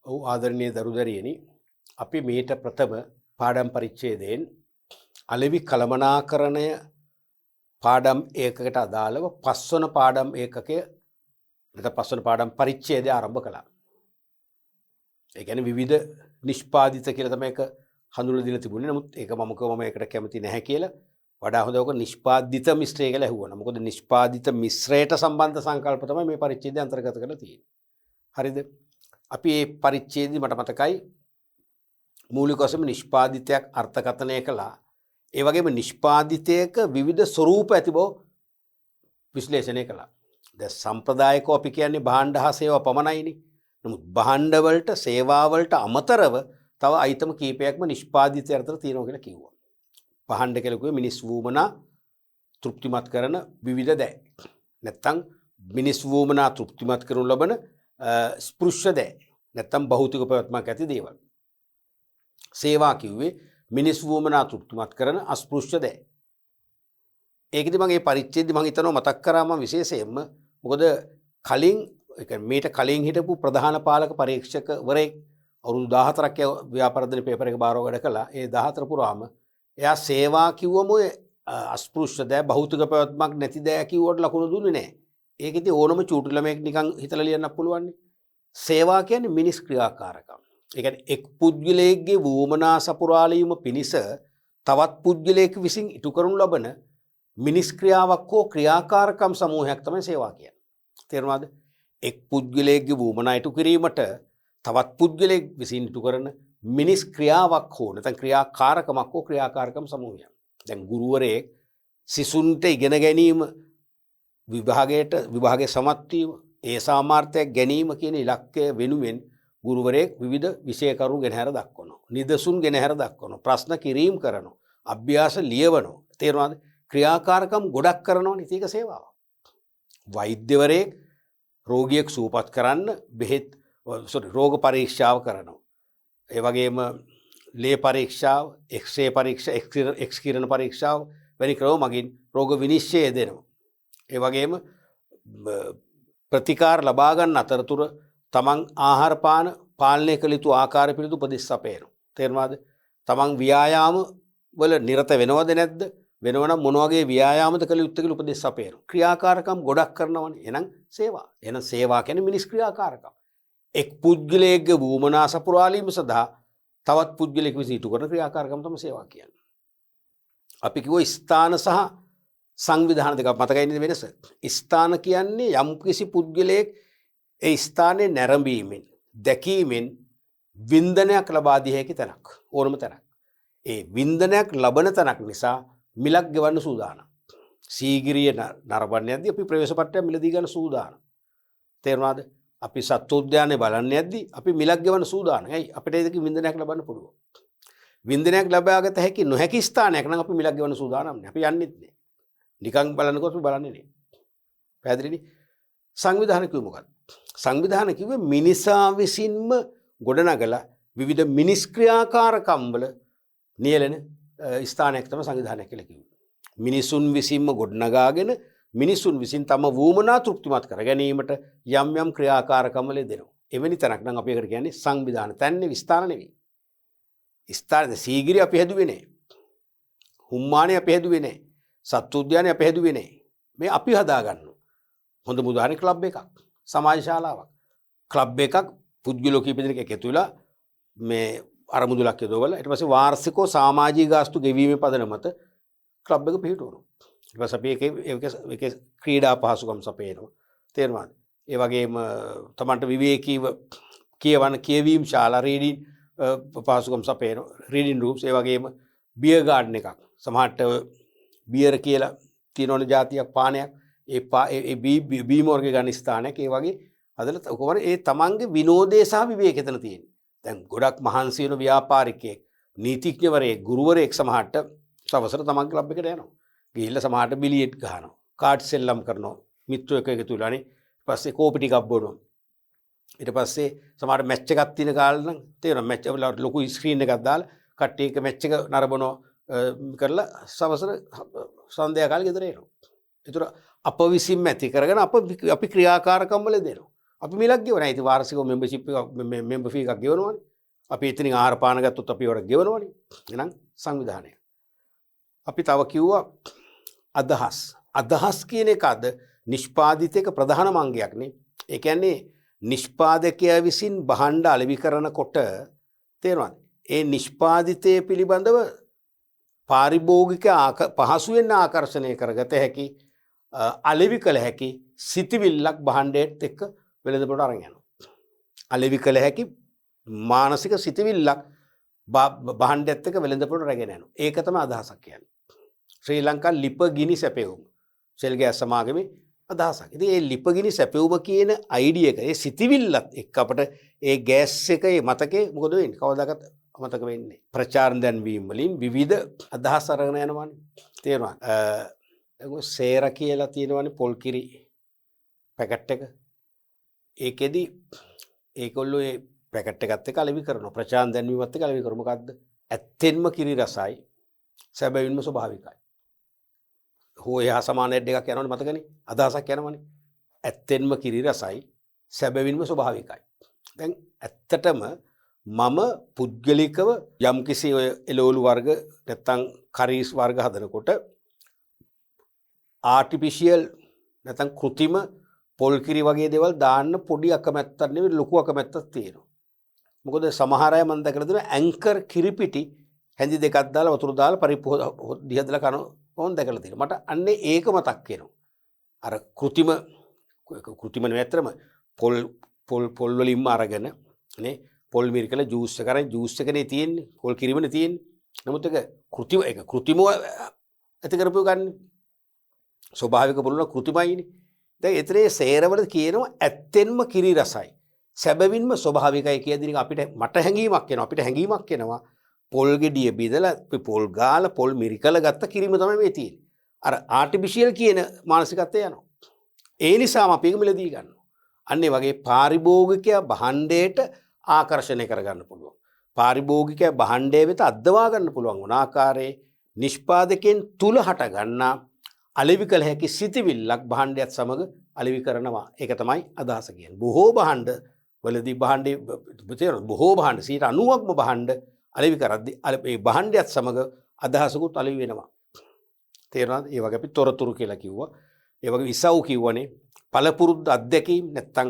ඔව් ආදරණීය දරුදරියනි අපි මේට ප්‍රථම පාඩම් පරිච්ඡේදයෙන් අලෙවි කළමනාකරණය පාඩම් ඒකකට අදාළව පස්වන පාඩම් ඒකකය නැත්නම් පස්වන පාඩම් පරිච්ඡේදය ආරම්භ කළා. ඒ කියන්නේ විවිධ නිෂ්පාදිත කියලා තමයි ඒක හඳුන්වලා දීලා තිබුණේ. නමුත් ඒක මම කිව්වම ඒකට කැමති නැහැ කියලා. වඩා හොඳ ඔක නිෂ්පාදිත මිශ්‍රය කියලා ඇහුවා. මොකද නිෂ්පාදිත මිශ්‍රයට සම්බන්ධ සංකල්ප තමයි මේ පරිච්ඡේදය අන්තර්ගත කරලා තියෙන්නේ. හරිද? අපි මේ පරිච්ඡේදය මට මතකයි මූලික වශයෙන් නිෂ්පාදිතයක් අර්ථකථනය කළා. ඒ වගේම නිෂ්පාදිතයක විවිධ ස්වරූප ඇති බව විශ්ලේෂණය කළා. දැන් සම්ප්‍රදායිකව අපි කියන්නේ භාණ්ඩ හා සේවා පමණයිනේ. නමුත් භාණ්ඩ වලට සේවා වලට අමතරව තව අයිටම් කීපයක්ම නිෂ්පාදිතය අතර තියෙනවා කියලා කිව්වා. භාණ්ඩ කියලා කිව්වේ මිනිස් වූමනා තෘප්තිමත් කරන විවිධ දෑ. නැත්තම් මිනිස් වූමනා තෘප්තිමත් කරනු ලබන ස්පෘශ්‍ය දෑ. නැත්තම් භෞතික ප්‍රවත්මක් ඇති දේවල්. සේවා කිව්වේ මිනිස් වූමනා තෘප්තිමත් කරන අස්පෘශ්‍ය දෑ. ඒකෙදි මම මේ පරිච්ඡේදය මම හිතනවා මතක් කරා මම විශේෂයෙන්ම මොකද කලින් මේට කලින් හිටපු ප්‍රධාන පාලක පරීක්ෂකවරයෙක් අවුරුදු 14ක් ව්‍යාපාරදෙන පේපර් එක බාරව වැඩ කළා. ඒ 14 පුරාම එයා සේවා කිව්වම ඔය අස්පෘශ්‍ය දෑ භෞතික ප්‍රවත්මක් නැති දෑ කිව්වට ලකුණු දුන්නේ නැහැ. ඒක ඉතින් ඕනම චූටි ළමයෙක් නිකන් හිතලා ලියන්නත් පුළුවන්. සේවා කියන්නේ මිනිස් ක්‍රියාකාරකම්. ඒ කියන්නේ එක් පුද්ගලයෙක්ගේ වුමනා සපුරාලීම පිණිස තවත් පුද්ගලයෙක් විසින් ඉටු කරනු ලබන මිනිස් ක්‍රියාවක් හෝ ක්‍රියාකාරකම් සමූහයක් තමයි සේවා කියන්නේ. තේරුණාද? එක් පුද්ගලයෙක්ගේ වුමනා ඉටු කිරීමට තවත් පුද්ගලයෙක් විසින් ඉටු කරන මිනිස් ක්‍රියාවක් හෝ නැත්නම් ක්‍රියාකාරකමක් හෝ ක්‍රියාකාරකම් සමූහයක්. දැන් ගුරුවරයෙක් සිසුන්ට ඉගෙන ගැනීම විභාගයේ සමත් වීම ඒ සාමාර්ථයක් ගැනීම කියන ඉලක්කය වෙනුවෙන් ගුරුවරයෙක් විවිධ විෂය කරුණු ගෙනහැර දක්වනවා. නිදසුන් ගෙනහැර දක්වනවා. ප්‍රශ්න කිරීම කරනවා. අභ්‍යාස ලියවනවා. තේරුණාද? ක්‍රියාකාරකම් ගොඩක් කරනවනේ. ඒක සේවාවක්. වෛද්‍යවරයෙක් රෝගියෙක් සුවපත් කරන්න රෝග පරීක්ෂාව කරනවා. ඒ වගේම ලේ පරීක්ෂාව, එක්ස්රේ පරීක්ෂා, එක්ස් කිරණ පරීක්ෂාව වැනි ක්‍රම මගින් රෝග විනිශ්චය දෙනවා. ඒ වගේම ප්‍රතිකාර ලබා ගන්න අතරතුර තමන් ආහාර පාන පාලනය කළ යුතු ආකාරය පිළිබඳ උපදෙස් අපේනවා. තේරුණාද? තමන් ව්‍යායාම වල නිරත වෙනවද නැද්ද? වෙනවනම් මොන වගේ ව්‍යායාමද කළ යුත්තේ කියලා උපදෙස් අපේනවා. ක්‍රියාකාරකම් ගොඩක් කරනවනේ. එහෙනම් සේවා. එහෙනම් සේවා කියන්නේ මිනිස් ක්‍රියාකාරකම්. එක් පුද්ගලයෙක්ගේ වුමනා සපුරාලීම සඳහා තවත් පුද්ගලයෙක් විසින් ඉටු කරන ක්‍රියාකාරකම් තමයි සේවා කියන්නේ. අපි කිව්ව ස්ථාන සහ සංවිධාන දෙකක් මතකයි නේද වෙනස? ස්ථාන කියන්නේ යම්කිසි පුද්ගලයෙක් ඒ ස්ථානයේ නැරඹීමෙන් දැකීමෙන් වින්දනයක් ලබා දී හැකි තැනක්. ඕනම තැනක්. ඒ වින්දනයක් ලබන තැනක් නිසා මිලක් ගෙවන්න සූදානම්. සීගිරිය නරඹන්න යද්දී අපි ප්‍රවේශපත්‍රය මිලදී ගන්න සූදානම්. තේරුණාද? අපි සත්වෝද්‍යානය බලන්න යද්දී අපි මිලක් ගෙවන්න සූදානම්. ඇයි? අපිට ඒක වින්දනයක් ලබන්න පුළුවන්. වින්දනයක් ලබාගත හැකි නොහැකි ස්ථානයක් නම් අපි මිලක් ගෙවන්න සූදානම් නෑ. අපි යන්නෙත් නෑ. නිකන් බලනකොට අපි බලන්නේ නෑ. පැහැදිලිනේ? සංවිධාන කිව්ව මොකක්ද? සංවිධාන කිව්වේ මිනිසා විසින්ම ගොඩනගලා විවිධ මිනිස් ක්‍රියාකාරකම් වල නියැලෙන ස්ථානයක් තමයි සංවිධානය කියලා කිව්වේ. මිනිසුන් විසින්ම ගොඩනගාගෙන මිනිසුන් විසින් තම වුමනා තෘප්තිමත් කර ගැනීමට යම් යම් ක්‍රියාකාරකම් වල දෙනවා. එවැනි තැනක් නම් අපි ඒකට කියන්නේ සංවිධාන. තැන්නේ විස්ථාන නෙවෙයි. ස්ථානද සීගිරි අපි හැදුවේ නෑ. හුම්මානේ අපි හැදුවේ නෑ. සත්වෝද්‍යානේ අපි හැදුවේ නෑ. මේ අපි හදාගන්නවා. හොඳ උදාහරණ ක්ලබ් එකක්. සමාජ ශාලාවක්. ක්ලබ් එකක් පුද්ගලෝ කීප දෙනෙක් එකතු වෙලා මේ අරමුදලක් යොදවලා ඊට පස්සේ වාර්ෂිකව සමාජීය ගාස්තු ගෙවීමේ පදනම මත ක්ලබ් එක පිහිටවනවා. ඊට පස්සේ අපි ඒකේ ක්‍රීඩා පහසුකම් සපයනවා. තේරුණාද? ඒ වගේම තමන්ට විවේකීව කියවීම ශාලා රීඩින් පහසුකම් සපයනවා. රීඩින් රූම්ස් ඒ වගේම බියර් ගාඩන් එකක්. සමහරට බියර් කියලා තියෙනවනේ જાතියක් පානයක්. ඒ බීම වර්ග ගන්න ස්ථානයක්. ඒ වගේ අදලා කොහොමද ඒ තමන්ගේ විනෝදයේ සහ විවේකයේ තන තියෙන්නේ. දැන් ගොඩක් මහන්සි වෙන ව්‍යාපාරිකයෙක්, නීතිඥවරයෙක්, ගුරුවරයෙක් සමහරට සවසර තමන් ක්ලබ් එකට යනවා. ගිහිල්ලා සමහරට බිලියට් ගහනවා. කාඩ් සෙල්ලම් කරනවා. මිත්‍රයෝ එක එකතු වෙලානේ. ඊට පස්සේ කෝපි ටිකක් බොනවා. ඊට පස්සේ සමහරට මැච් එකක් තියෙන කාලේ නම් තේරෙනවා මැච් වල ලොකු ස්ක්‍රීන් එකක් දාලා කට්ටිය එක මැච් එක නරඹනවා කරලා සවසර සන්ධ්‍යා කාලේ ගෙදර එනවා. ඒතර අප විසින් ඇති කරගෙන අපි ක්‍රියාකාරකම් වල දෙනවා. අපි මිලක් ගෙවනවා. ඉතින් වාර්ෂිකව මෙම්බර්ෂිප් එක මෙම්බර් ෆී එකක් ගෙවනවනේ. අපි එතනින් ආහාර පාන ගත්තොත් අපි වල ගෙවනවනේ. එහෙනම් සංවිධානය. අපි තව කිව්වා අදහස් කියන එක අද නිෂ්පාදිතයක ප්‍රධාන අංගයක් නේ. ඒ කියන්නේ නිෂ්පාදකයා විසින් භාණ්ඩ අලෙවි කරනකොට තේරෙනවද? ඒ නිෂ්පාදිතය පිළිබඳව පාරිභෝගික පහසුවෙන් ආකර්ෂණය කරගත හැකි අලෙවි කළ හැකි සිතිවිල්ලක් භාණ්ඩයත් එක්ක වෙළඳපොළට අරන් යනවා. අලෙවි කළ හැකි මානසික සිතිවිල්ලක් භාණ්ඩයත් එක්ක වෙළඳපොළට රැගෙන යනවා. ඒක තමයි අදහසක් කියන්නේ. ශ්‍රී ලංකා ලිපගිනි සැපෙවුම සෙල් ගෑස් සමාගමේ අදහසක්. ඉතින් මේ ලිපගිනි සැපෙවුම කියන අයිඩියා එක ඒ සිතිවිල්ලත් එක්ක අපිට ඒ ගෑස් එකේ මතකේ මොකද වෙන්නේ? කවදාකවත් මතක වෙන්නේ. ප්‍රචාරණ දැන්වීම වලින් විවිධ අදහස් අරගෙන යනවානේ. තේරුණා? සේර කියලා තියෙනවානේ පොල් කිරි පැකට් එක. ඒකෙදි ඒගොල්ලෝ ඒ පැකට් එකත් එක්ක අලෙවි කරනවා. ප්‍රචාරණ දැන්වීමත් එක්ක අලෙවි කරනවා. මොකද්ද? ඇත්තෙන්ම කිරි රසයි. සැබවින්ම ස්වභාවිකයි. හෝ එහා සමාන ඇඩ් එකක් යනවනේ මතකනේ. අදහසක් යනවනේ. ඇත්තෙන්ම කිරි රසයි. සැබවින්ම ස්වභාවිකයි. දැන් ඇත්තටම මම පුද්ගලිකව යම්කිසි ඔය එළවලු වර්ග නැත්තම් කරීස් වර්ග හදනකොට ආටිෆිෂියල් නැත්තම් කෘත්‍රිම පොල් කිරි වගේ දේවල් දාන්න පොඩි අකමැත්තක් නෙවෙයි ලොකු අකමැත්තක් තියෙනවා. මොකද සමහර අය මම දැකලා තියෙනවා ඇන්කර් කිරිපිටි හැඳි දෙකක් දාලා වතුර දාලා පරිප්පු දිහදලා කන ඕන් දැකලා තියෙනවා. මට අන්නේ ඒක මතක් වෙනවා. අර කෘත්‍රිම නෙවෙතරම පොල් වලින්ම අරගෙන නේ පොල් මිරිකල ජූස් එක කරන් ජූස් එකනේ තියෙන්නේ. පොල් කිරිමනේ තියෙන්නේ. නමුත් ඒක කෘත්‍රිමව ඇති කරපුව ගන්න. ස්වභාවික පොල්වල කෘත්‍රිමයිනේ. දැන් එතරේ සේරවල කියනවා ඇත්තෙන්ම කිරි රසයි. සැබවින්ම ස්වභාවිකයි කියදින මට හැඟීමක් එනවා. අපිට හැඟීමක් එනවා. පොල් ගෙඩිය බිදලා පොල් ගාලා පොල් මිරිකල ගත්ත කිරිම තමයි මේ තියෙන්නේ. අර ආටිෆිෂියල් කියන මානසිකත්වය යනවා. ඒ නිසාම අපි ඒක මිලදී ගන්නවා. අන්න ඒ වගේ පාරිභෝගිකයා භාණ්ඩයට ආකර්ෂණය කරගන්න පුළුවන්. පාරිභෝගිකයා භාණ්ඩය වෙත අද්දවා ගන්න පුළුවන් වුණ ආකාරයේ නිෂ්පාදකයන් තුල හට ගන්නා අලෙවි කළ හැකි සිතිවිල්ලක් භාණ්ඩයත් සමග අලෙවි කරනවා. ඒක තමයි අදහස කියන්නේ. බොහෝ භාණ්ඩ වලදී බොහෝ භාණ්ඩ 90%ක්ම භාණ්ඩ අලෙවි කරද්දී ඒ භාණ්ඩයත් සමග අදහසකුත් අලෙවි වෙනවා. තේරෙනවද? ඒ වගේ අපි තොරතුරු කියලා කිව්වා. ඒ වගේ ඉසව් කිව්වනේ. පළපුරුද්ද අත්දැකීම් නැත්තම්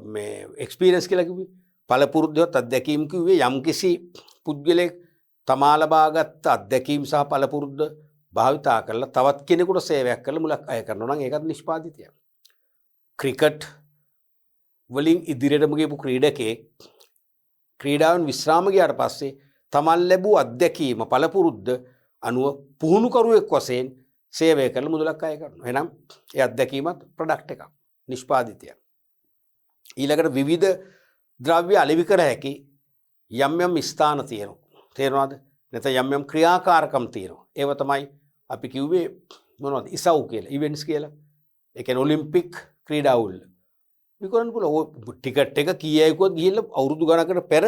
මේ එක්ස්පීරියන්ස් කියලා කිව්වේ. පළපුරුද්දවත් අත්දැකීම් කිව්වේ යම්කිසි පුද්ගලයෙක් තමා ලබාගත් අත්දැකීම් සහ පළපුරුද්ද භාවිතා කරලා තවත් කෙනෙකුට සේවයක් කරලා මුලක් අය කරනවා නම් ඒකත් නිෂ්පාදිතයක්. ක්‍රිකට් වලින් ඉදිරියටම ගියපු ක්‍රීඩකයෙක් ක්‍රීඩාවෙන් විශ්‍රාම ගියාට පස්සේ තමන් ලැබූ අත්දැකීම පළපුරුද්ද අනුව පුහුණුකරුවෙක් වශයෙන් සේවය කරලා මුදලක් අය කරනවා. එහෙනම් ඒ අත්දැකීමත් ප්‍රොඩක්ට් එකක්. නිෂ්පාදිතයක්. ඊළඟට විවිධ ද්‍රව්‍ය අලෙවි කර හැකි යම් ස්ථාන තියෙනවා. තේරෙනවද? නැත්නම් යම් ක්‍රියාකාරකම් තියෙනවා. ඒව තමයි අපි කිව්වේ මොනවද? ඉසව් කියලා, ඉවෙන්ට්ස් කියලා. ඒ කියන්නේ ඔලිම්පික් ක්‍රීඩාවල්. විකරන්න පුළුවන්. ටිකට් එක කීයකවත් ගිහිල්ලා අවුරුදු ගණනකට පෙර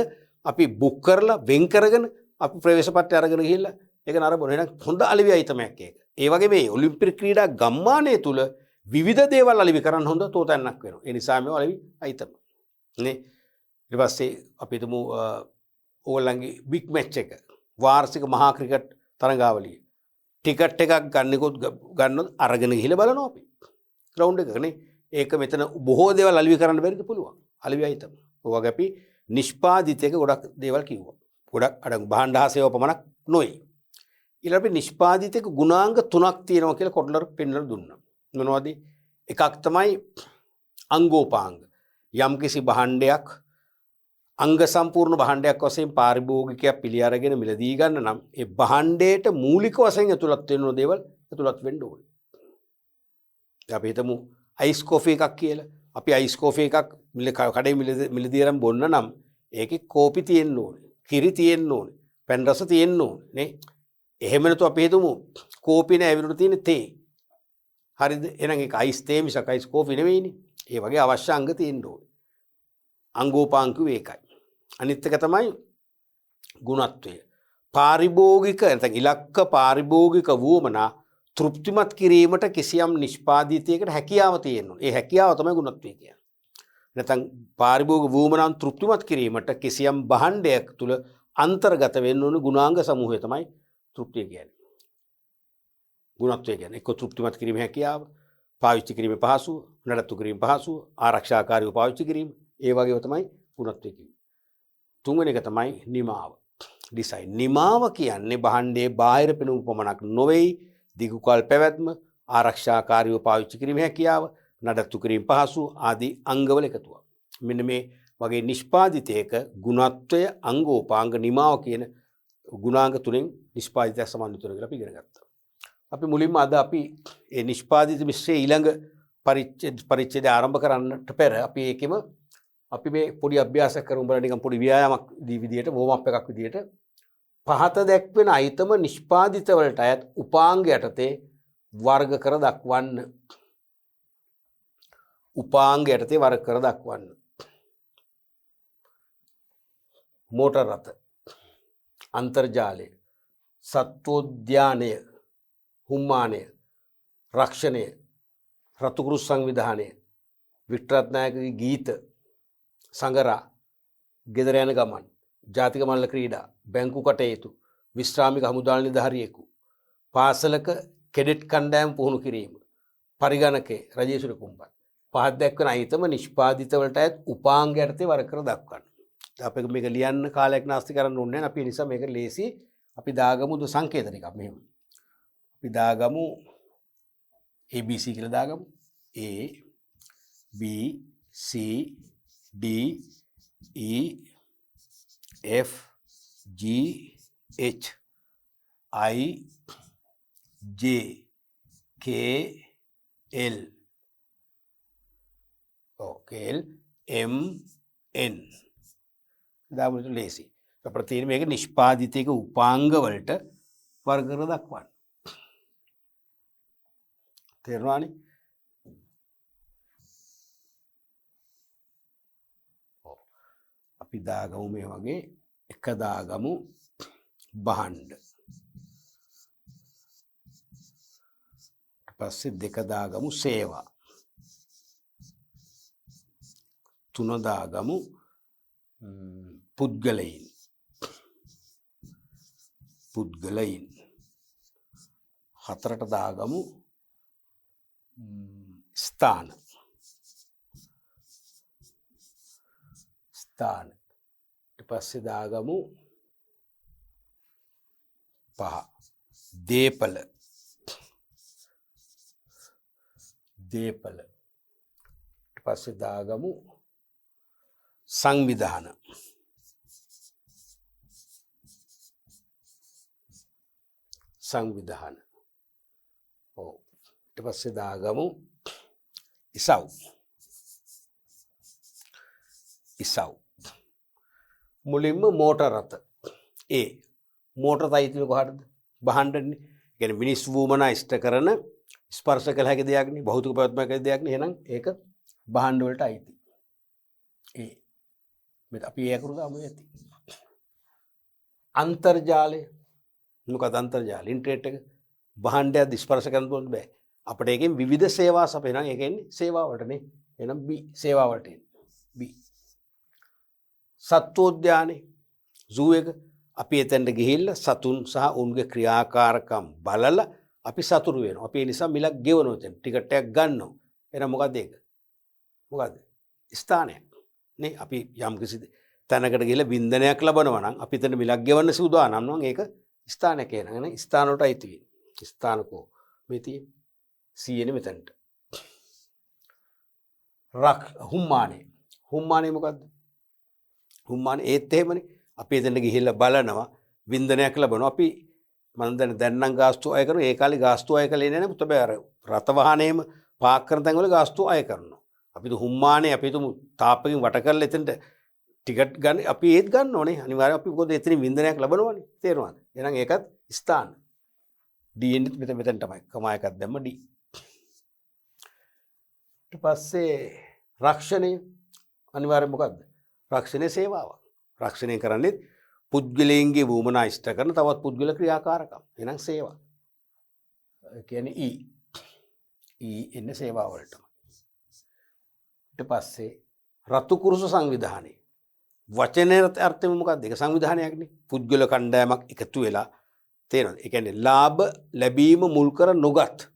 අපි බුක් කරලා වෙන් කරගෙන අපි ප්‍රවේශපත්‍රය අරගෙන ගිහිල්ලා ඒක නරඹන. එහෙනම් හොඳ අලෙවි අයිතමක් ඒක. ඒ වගේ මේ ඔලිම්පික් ක්‍රීඩා ගම්මානයේ තුල විවිධ දේවල් අලෙවි කරන්න හොඳ තෝතැන්නක් වෙනවා. ඒ නිසා මේ අලෙවි අයිතම. නේ? ඊට පස්සේ අපි හිතමු ඕගොල්ලන්ගේ බිග් මැච් එක වාර්ෂික මහා ක්‍රිකට් තරඟාවලිය. ටිකට් එකක් ගන්නොත් අරගෙන ගිහිල්ලා බලනවා අපි. ග්‍රවුන්ඩ් එකකනේ. ඒක මෙතන බොහෝ දේවල් අලෙවි කරන්න බැරිද පුළුවන්. අලෙවි අයිතම. ඔය වගේ අපි නිෂ්පාදිතයක ගොඩක් දේවල් කිව්වා. ගොඩක් අඩංගු භාණ්ඩ හා සේවා පමණක් නොයි. ඊළඟට අපි නිෂ්පාදිතයක ගුණාංග 3ක් තියෙනවා කියලා කොට්ලර් පෙන්වලා දුන්නා. මොනවද? එකක් තමයි අංගෝපාංග. යම්කිසි භාණ්ඩයක් අංග සම්පූර්ණ භාණ්ඩයක් වශයෙන් පාරිභෝගිකයා පිළි අරගෙන මිලදී ගන්න නම් ඒ භාණ්ඩයට මූලික වශයෙන් ඇතුළත් වෙන දේවල් ඇතුළත් වෙන්න ඕනේ. අපි හිතමු අයිස් කෝෆි එකක් කියලා. අපි අයිස් කෝෆි එකක් කඩේ මිලදී අරන් බොන්න නම් ඒකේ කෝපි තියෙන්න ඕනේ. කිරි තියෙන්න ඕනේ. පැන් රස තියෙන්න ඕනේ නේ. එහෙම නැතු අපි හිතමු කෝපි නෑ ඇවිල්ලා තියෙන තේ. හරිද? එහෙනම් ඒක අයිස් තේ මිසක් අයිස් කෝපි නෙවෙයිනේ. ඒ වගේ අවශ්‍ය අංග තියෙන්න ඕනේ. අංගෝපාංග ඒකයි. අනිත් එක තමයි ගුණත්වය. පාරිභෝගික නැත්නම් ඉලක්ක පාරිභෝගික වුවමනා තෘප්තිමත් කිරීමට කිසියම් නිෂ්පාදිතයකට හැකියාව තියෙනවා. ඒ හැකියාව තමයි ගුණත්වය කියන්නේ. නැත්නම් පාරිභෝගික වුමනාන් තෘප්තිමත් කිරීමට කිසියම් භාණ්ඩයක් තුල අන්තර්ගත වෙන්න ඕන ගුණාංග සමූහය තමයි තෘප්තිය කියන්නේ. ගුණත්වය කියන්නේ එක්ක තෘප්තිමත් කිරීම හැකියාව, පාවිච්චි කිරීමේ පහසුව, නඩත්තු කිරීම පහසුව, ආරක්ෂාකාරීව පාවිච්චි කිරීම, ඒ වගේම තමයි ගුණත්වය කියන්නේ. තුන්වෙනි එක තමයි නිමාව. ඩිසයින්. නිමාව කියන්නේ භාණ්ඩයේ බාහිර පෙනුම පමණක් නොවේයි, දිගුකල් පැවැත්ම, ආරක්ෂාකාරීව පාවිච්චි කිරීම හැකියාව, නඩත්තු කිරීම පහසුව ආදී අංගවල එකතුවක්. මෙන්න මේ වගේ නිෂ්පාදිතයක ගුණත්වය, අංගෝපාංග, නිමාව කියන ගුණාංග තුනෙන් නිෂ්පාදිතයක් සමන්විත වෙනවා කියලා අපි ඉගෙන ගත්තා. අපි මුලින්ම අද අපි මේ නිෂ්පාදිත මිශ්‍රයේ ඊළඟ පරිච්ඡේදය ආරම්භ කරන්නට පෙර අපි ඒකෙම අපි මේ පොඩි අභ්‍යාසයක් කරමු බලන්න, නිකන් පොඩි ව්‍යායාමයක් විදියට, වෝම් අප් එකක් විදියට. පහත දැක්වෙන අයිතම නිෂ්පාදිත වලට අයත් උපාංග යටතේ වර්ග කර දක්වන්න. උපාංග යටතේ වර්ග කර දක්වන්න. මෝටර් රථ, අන්තර්ජාලය, සත්වෝද්‍යානය, හුම්මානය, රක්ෂණය, රතුකුරු සංවිධානය, වික්ටරත්නායකගේ ගීත, සංගරා, ගෙදර යන ගමන්, ජාතික මල්ල ක්‍රීඩා, බැංකු කටයුතු, විශ්‍රාමික හමුදා නිලධාරියෙකු, පාසලක කෙඩෙට් කණ්ඩායම් පුහුණු කිරීම, පරිගණකේ රජේසුර කුම්පත්. පහත් දැක්වෙන අයිතම නිෂ්පාදිත වලට අයත් උපාංග යටතේ වර්ග කර දක්වන්න. අපි මේක ලියන්න කාලයක් නාස්ති කරන්න ඕනේ නැහැ. අපි ඒ නිසා මේක ලේසි. අපි දාගමු සංකේත ටිකක් මෙහෙම. අපි දාගමු ABC කියලා දාගමු. A B C D E F G H I J K L M N. දාමු ලේසි. අපිට තියෙන මේක නිෂ්පාදිතයක උපාංග වලට වර්ග කර දක්වන්න. තේරුණානේ? අපි දාගමු මේ වගේ එක දාගමු භාණ්ඩ. පස්සේ දෙක දාගමු සේවා. තුන දාගමු පුද්ගලයින්. හතරට දාගමු ස්ථාන. ඊට පස්සේ දාගමු පහ දේපල. ඊට පස්සේ දාගමු සංවිධාන. ඊට පස්සේ දාගමු ඉසව්. මුලින්ම මෝටර් රථ. මෝටර් තයිතිල කොහටද? භාණ්ඩනේ. ඒ කියන්නේ මිනිස් වුමනා ඉෂ්ට කරන ස්පර්ශ කළ හැකි දෙයක් නේ, භෞතික ප්‍රවත්මක දෙයක් නේ. එහෙනම් ඒක භාණ්ඩ වලට අයිති. මෙතන අපි ඒක කරුදාම ඇති. අන්තර්ජාලය. මොකද අන්තර්ජාලය? ඉන්ටර්නෙට් එක භාණ්ඩයක් ස්පර්ශ කරන්න පුළුවන් බෑ. අපිට ඒකෙන් විවිධ සේවා සපයනවා. ඒක එන්නේ සේවා වලටනේ. එහෙනම් B සේවා වලට එන්නේ. B. සත්වෝද්‍යානේ zoo එක. අපි එතෙන්ට ගිහිල්ලා සතුන් සහ උන්ගේ ක්‍රියාකාරකම් බලලා අපි සතුරු වෙනවා. අපි ඒ නිසා මිලක් ගෙවනවා. එතන ටිකට් එකක් ගන්නවා. එහෙනම් මොකද ඒක? මොකද? ස්ථානයක්. නේ අපි යම් කිසි තැනකට ගිහලා වින්දනයක් ලබනවා නම් අපි එතන මිලක් ගෙවන්න සූදානම් නම් ඒක ස්ථානයක් වෙනවා. නේ ස්ථාන වලට අයිති වෙන්නේ. ස්ථානකෝ මේ තියෙන්නේ C එනේ මෙතනට. හුම්මානේ මොකද්ද? හුම්මානේ ඒත් එහෙමනේ. අපි එතන ගිහිල්ලා බලනවා වින්දනයක් ලබනවා. අපි මම දැන් නම් ගාස්තු අය කරනවා. ඒ කාලේ ගාස්තු අය කළේ නැහැ නේ. පුතේ අර රත වාහනේම පාක් කරන තැන් වල ගාස්තු අය කරනවා. අපි හුම්මානේ අපි තුමු තාප්පකින් වට කරලා එතනට ටිකට් ගන්න අපි ඒත් ගන්න ඕනේ අනිවාර්යයෙන්. අපි මොකද එතනින් වින්දනයක් ලබනවනේ. තේරුණාද? එහෙනම් ඒකත් ස්ථාන. D එන්නේ මෙතන තමයි. කමා එකක් දැම්ම D. ඊට පස්සේ රක්ෂණය අනිවාර්යයෙන් මොකද්ද? රක්ෂණයේ සේවාවක්. රක්ෂණය කරන්නේ පුද්ගලයන්ගේ වුමනා ඉෂ්ට කරන තවත් පුද්ගල ක්‍රියාකාරකම්. එහෙනම් සේවා. ඒ කියන්නේ E එන්නේ සේවා වලට. ඊට පස්සේ රතු කුරුස සංවිධානය. වචනයේ අර්ථය මොකක්ද? ඒක සංවිධානයක්නේ. පුද්ගල කණ්ඩායමක් එකතු වෙලා තේරෙනවද? ඒ කියන්නේ ලාභ ලැබීම මුල් කර නොගත්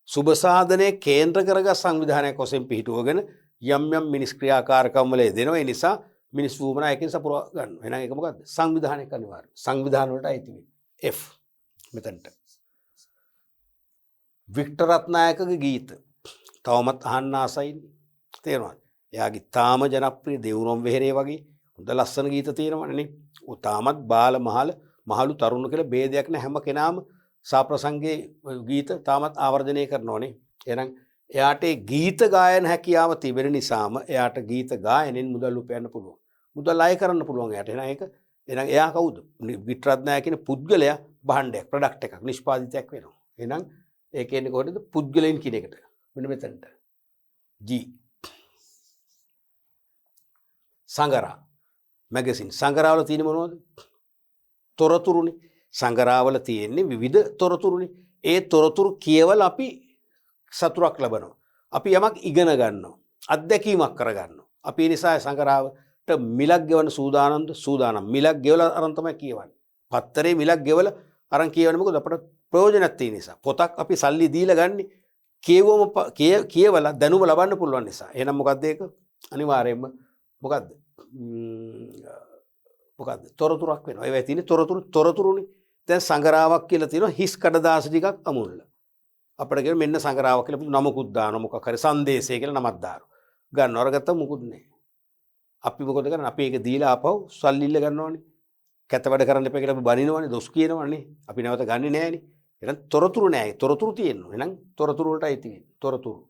සුබ සාධනයේ කේන්ද්‍ර කරගත් සංවිධානයක් වශයෙන් පිහිටුවගෙන යම් යම් මිනිස් ක්‍රියාකාරකම් වල යෙදෙනවා. ඒ නිසා මිනිස් වුමනා එකෙන් සපුරා ගන්නවා. එහෙනම් ඒක මොකද්ද? සංවිධානයක් අනිවාර්යයි. සංවිධාන වලට අයිති වෙන්නේ. F මෙතනට. වික්ටර් රත්නායකගේ ගීත තවමත් අහන්න ආසයිනේ. තේරෙනවද? එයාගේ තාම ජනප්‍රිය දෙවුරම් වෙහෙරේ වගේ හොඳ ලස්සන ගීත තියෙනවනේ. ਉਹ තාමත් බාල මහලු තරුණ කියලා ભેදයක් නැහැ. හැම කෙනාම සාප්‍රසංගයේ ගීත තාමත් ආවර්ජනය කරනෝනේ. එහෙනම් එයාට ගීත ගායන හැකියාව තිබෙන නිසාම එයාට ගීත ගායනෙන් මුදල් උපයන්න පුළුවන්. මුදල් අය කරන්න පුළුවන් එයාට. එහෙනම් එයා කවුද? වික්ටර් රත්නායක කියන පුද්ගලයා භාණ්ඩයක්, ප්‍රොඩක්ට් එකක්, නිෂ්පාදිතයක් වෙනවා. එහෙනම් ඒ කියන්නේ කොහොමද? පුද්ගලයන් කියන එකට. මෙන්න මෙතනට. G සංගරා magazine. සංගරාවල තියෙන මොනවද? තොරතුරුනේ. සංගරාවල තියෙන්නේ විවිධ තොරතුරුනේ. ඒ තොරතුරු කියවල අපි සතුරක් ලබනවා. අපි යමක් ඉගෙන ගන්නවා. අත්දැකීමක් කරගන්නවා. අපි ඒ නිසා සංගරාවට මිලක් ගෙවන සූදානම්. මිලක් ගෙවලා අරන් තමයි කියවන්නේ. පත්තරේ මිලක් ගෙවලා අරන් කියවන්නේ මොකද? අපට ප්‍රයෝජනක් තියෙන නිසා. පොතක් අපි සල්ලි දීලා ගන්නේ කියවලා දැනුම ලබන්න පුළුවන් නිසා. එහෙනම් මොකද්ද ඒක? අනිවාර්යයෙන්ම මොකද්ද? තොරතුරක් වෙනවා. ඒවයි තියෙන්නේ තොරතුරුනේ. දැන් සංගරාවක් කියලා තියෙනවා හිස් කඩදාසි ටිකක් අමුල්ල. අපිට කියන මෙන්න සංගරාවක් කියලා නමකුත් දානවා. මොකක් හරි සංදේශය කියලා නමක් දානවා. ගන්නව අරගත්තා මුකුත් නැහැ. අපි මොකද කරන්නේ? අපි ඒක දීලා ආපහු සල්ලි ඉල්ල ගන්නවනේ. කැත වැඩ කරන්න එපා කියලා අපි බනිනවනේ, දොස් කියනවනේ. අපි නැවත ගන්නෙ නෑනේ. එහෙනම් තොරතුරු නෑ. තොරතුරු තියෙනවා. එහෙනම් තොරතුරු වලට අයිති වෙන්නේ. තොරතුරු.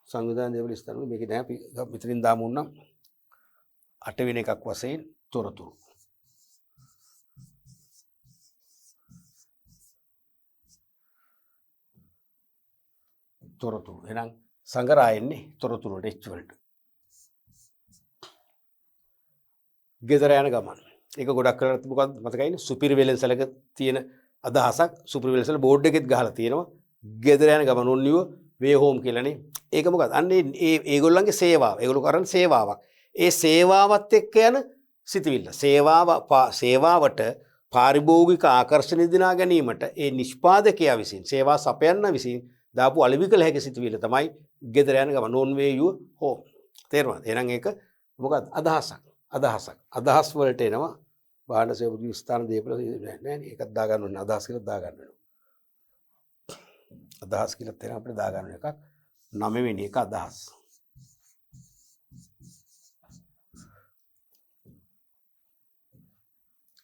සංවිධාන දේවල් ස්ථාන මේක නෑ. අපි මෙතනින් දාමු නම් 8 වෙනි එකක් වශයෙන් තොරතුරු. තොරතුරු. එහෙනම් සංගරායෙන්නේ තොරතුරු වලට H වලට. ගෙදර යන ගමන. ඒක ගොඩක් කරලා මොකක්ද මතකයිනේ? සුපිරි වෙලෙන්සලක තියෙන අදහසක් සුපිරි වෙලෙන්සල බෝඩ් එකෙත් ගහලා තියෙනවා. ගෙදර යන ගමන ඔන්නිව වේ හෝම් කියලානේ. ඒක මොකක්ද? අන්න ඒගොල්ලන්ගේ සේවාව. ඒගොල්ලෝ කරන සේවාවක්. ඒ සේවාවත් එක්ක යන සිතවිල්ල. සේවාවට පාරිභෝගික ආකර්ෂණ දිනා ගැනීමට ඒ නිෂ්පාදකයා විසින් සේවා සපයන්න විසින් දාපු අලෙවි හැකි සිතවිල්ල තමයි ගෙදර යන ගමන on way you home. තේරුණාද? එහෙනම් ඒක මොකක්ද? අදහස් වලට එනවා. බාහන සේවක ස්ථාන දීපල නෑ ඒකත් දා ගන්න ඕනේ. අදහස් කියලා දා ගන්න වෙනවා. අදහස් කියලා තේරෙන අපිට දා ගන්න එකක් 9 වෙනි එක අදහස්.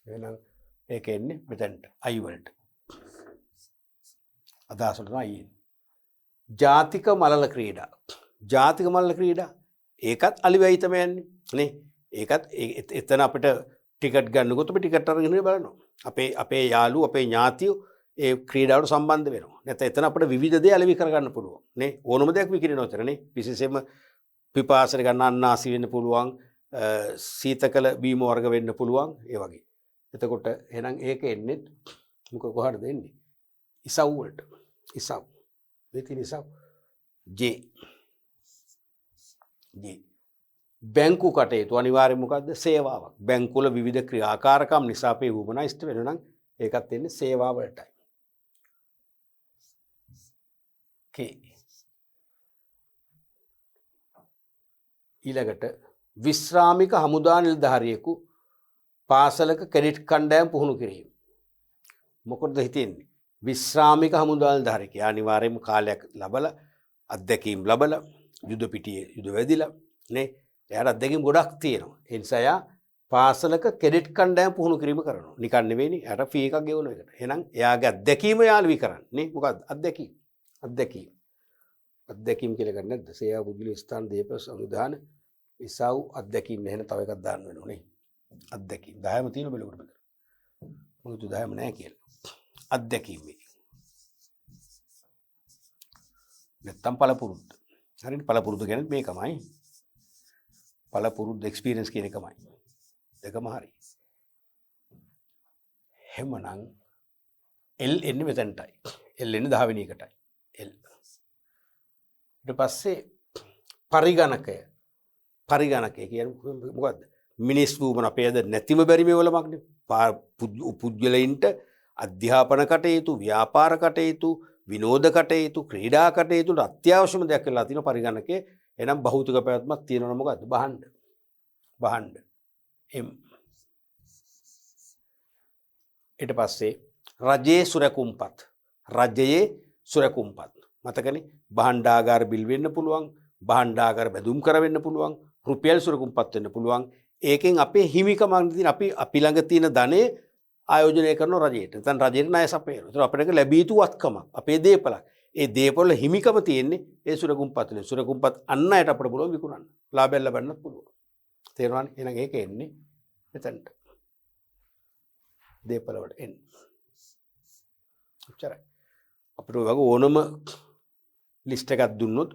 එහෙනම් ඒක එන්නේ මෙතනට I වලට. අදහස් වලට I එන්නේ. ජාතික මලල ක්‍රීඩා. ජාතික මලල ක්‍රීඩා ඒකත් අලිවැයි තමයි යන්නේ නේ. ඒකත් එතන අපිට ටිකට් ගන්නකොට අපි ටිකට් අරගෙන බලනවා. අපේ යාළුවෝ අපේ ඥාතියෝ ඒ ක්‍රීඩාවට සම්බන්ධ වෙනවා. නැත්නම් එතන අපිට විවිධ දේ අලෙවි කරගන්න පුළුවන් නේ. ඕනම දෙයක් විකිරෙනවා එතන නේ. විශේෂයෙන්ම පිපාසයට ගන්න අන්නාසි වෙන්න පුළුවන්, සීතකල බීම වර්ග වෙන්න පුළුවන් ඒ වගේ. එතකොට එහෙනම් ඒක එන්නේ කොහටද එන්නේ? ඉසව් වලට. ඉසව්. වෙති ඉසව්. J. බැංකු කටයුතු අනිවාර්යයෙන් මොකද්ද? සේවාවක්. බැංකු වල විවිධ ක්‍රියාකාරකම් නිසා අපේ වුමනා ඉෂ්ට වෙනවා නම් ඒකත් එන්නේ සේවා වලටයි. K. ඊළඟට විශ්‍රාමික හමුදා නිලධාරියෙකු පාසලක ක්‍රෙඩිට් කණ්ඩායම් පුහුණු කිරීම. මොකටද හිතෙන්නේ? විශ්‍රාමික හමුදා නිලධාරියෙක් අනිවාර්යයෙන්ම කාලයක් ලබලා අත්දැකීම් ලබලා යුද පිටියේ යුද වැදිලා නේ. එයාට අත්දැකීම් ගොඩක් තියෙනවා. ඒ නිසා එයා පාසලක ක්‍රෙඩිට් කණ්ඩායම් පුහුණු කිරීම කරනවා. නිකන් නෙවෙයිනේ. එයාට ෆී එකක් ගෙවන එකට. එහෙනම් එයාගේ අත්දැකීම යාළුවි කරන්නේ නේ. මොකද්ද? අත්දැකීම් කියලා ගන්න නැද්ද? සේවා පුද්ගල ස්ථාන දීපල සංවිධාන ඉසව් අත්දැකීම් නැහෙන තව එකක් දාන්න වෙනවා නේ. අත්දැකීම් 10ම තියෙන බලකට මෙතන. මොකද 10ම නැහැ කියලා. අත්දැකීම් මේ. නැත්තම් පළපුරුද්ද. හරිනේ පළපුරුද්ද කියන්නේ මේකමයි. පළපුරුද්ද එක්ස්පීරියන්ස් කියන එකමයි. දෙකම හරි. එහෙමනම් L එන්නේ මෙතනටයි. L එන්නේ 10 වෙනි එකටයි. L. ඊට පස්සේ පරිගණකය. පරිගණකය කියන්නේ මොකද්ද? මිනිස් වූමන අපේද නැතිම බැරි මේවලමක්නේ. පුද්ගලයින්ට අධ්‍යාපන කටයුතු, ව්‍යාපාර කටයුතු, විනෝද කටයුතු, ක්‍රීඩා කටයුතු අත්‍යවශ්‍යම දෙයක් වෙලා තියෙන පරිගණකයේ. එනම් භෞතික පැවැත්මක් තියෙනවා මොකද්ද? භාණ්ඩ. ඊට පස්සේ රජයේ සුරකුම්පත් මතකනේ භාණ්ඩාගාර බිල් වෙන්න පුළුවන්, භාණ්ඩාගාර බැඳුම් කර වෙන්න පුළුවන්, රුපියල් සුරකුම්පත් වෙන්න පුළුවන්. ඒකෙන් අපේ හිමිකමක් තියෙන අපි ළඟ තියෙන ධනෙ ආයෝජනය කරන රජයට. නැත්නම් රජයට ණය සපයනවා. ඒතර අපිට ලැබී යුතු වත්කමක්, අපේ දේපලක්. ඒ දේපල හිමිකම තියෙන්නේ ඒ සුරකුම්පත් වල. සුරකුම්පත් අන්න අයට අපිට පුළුවන් විකුණන්න. ලාභයක් ලබන්නත් පුළුවන්. තේරුණානේ? එහෙනම් ඒක එන්නේ මෙතනට. දේපල වලට එන්නේ. ඔච්චරයි. අපිට ඔය වගේ ඕනම ලිස්ට් එකක් දුන්නොත්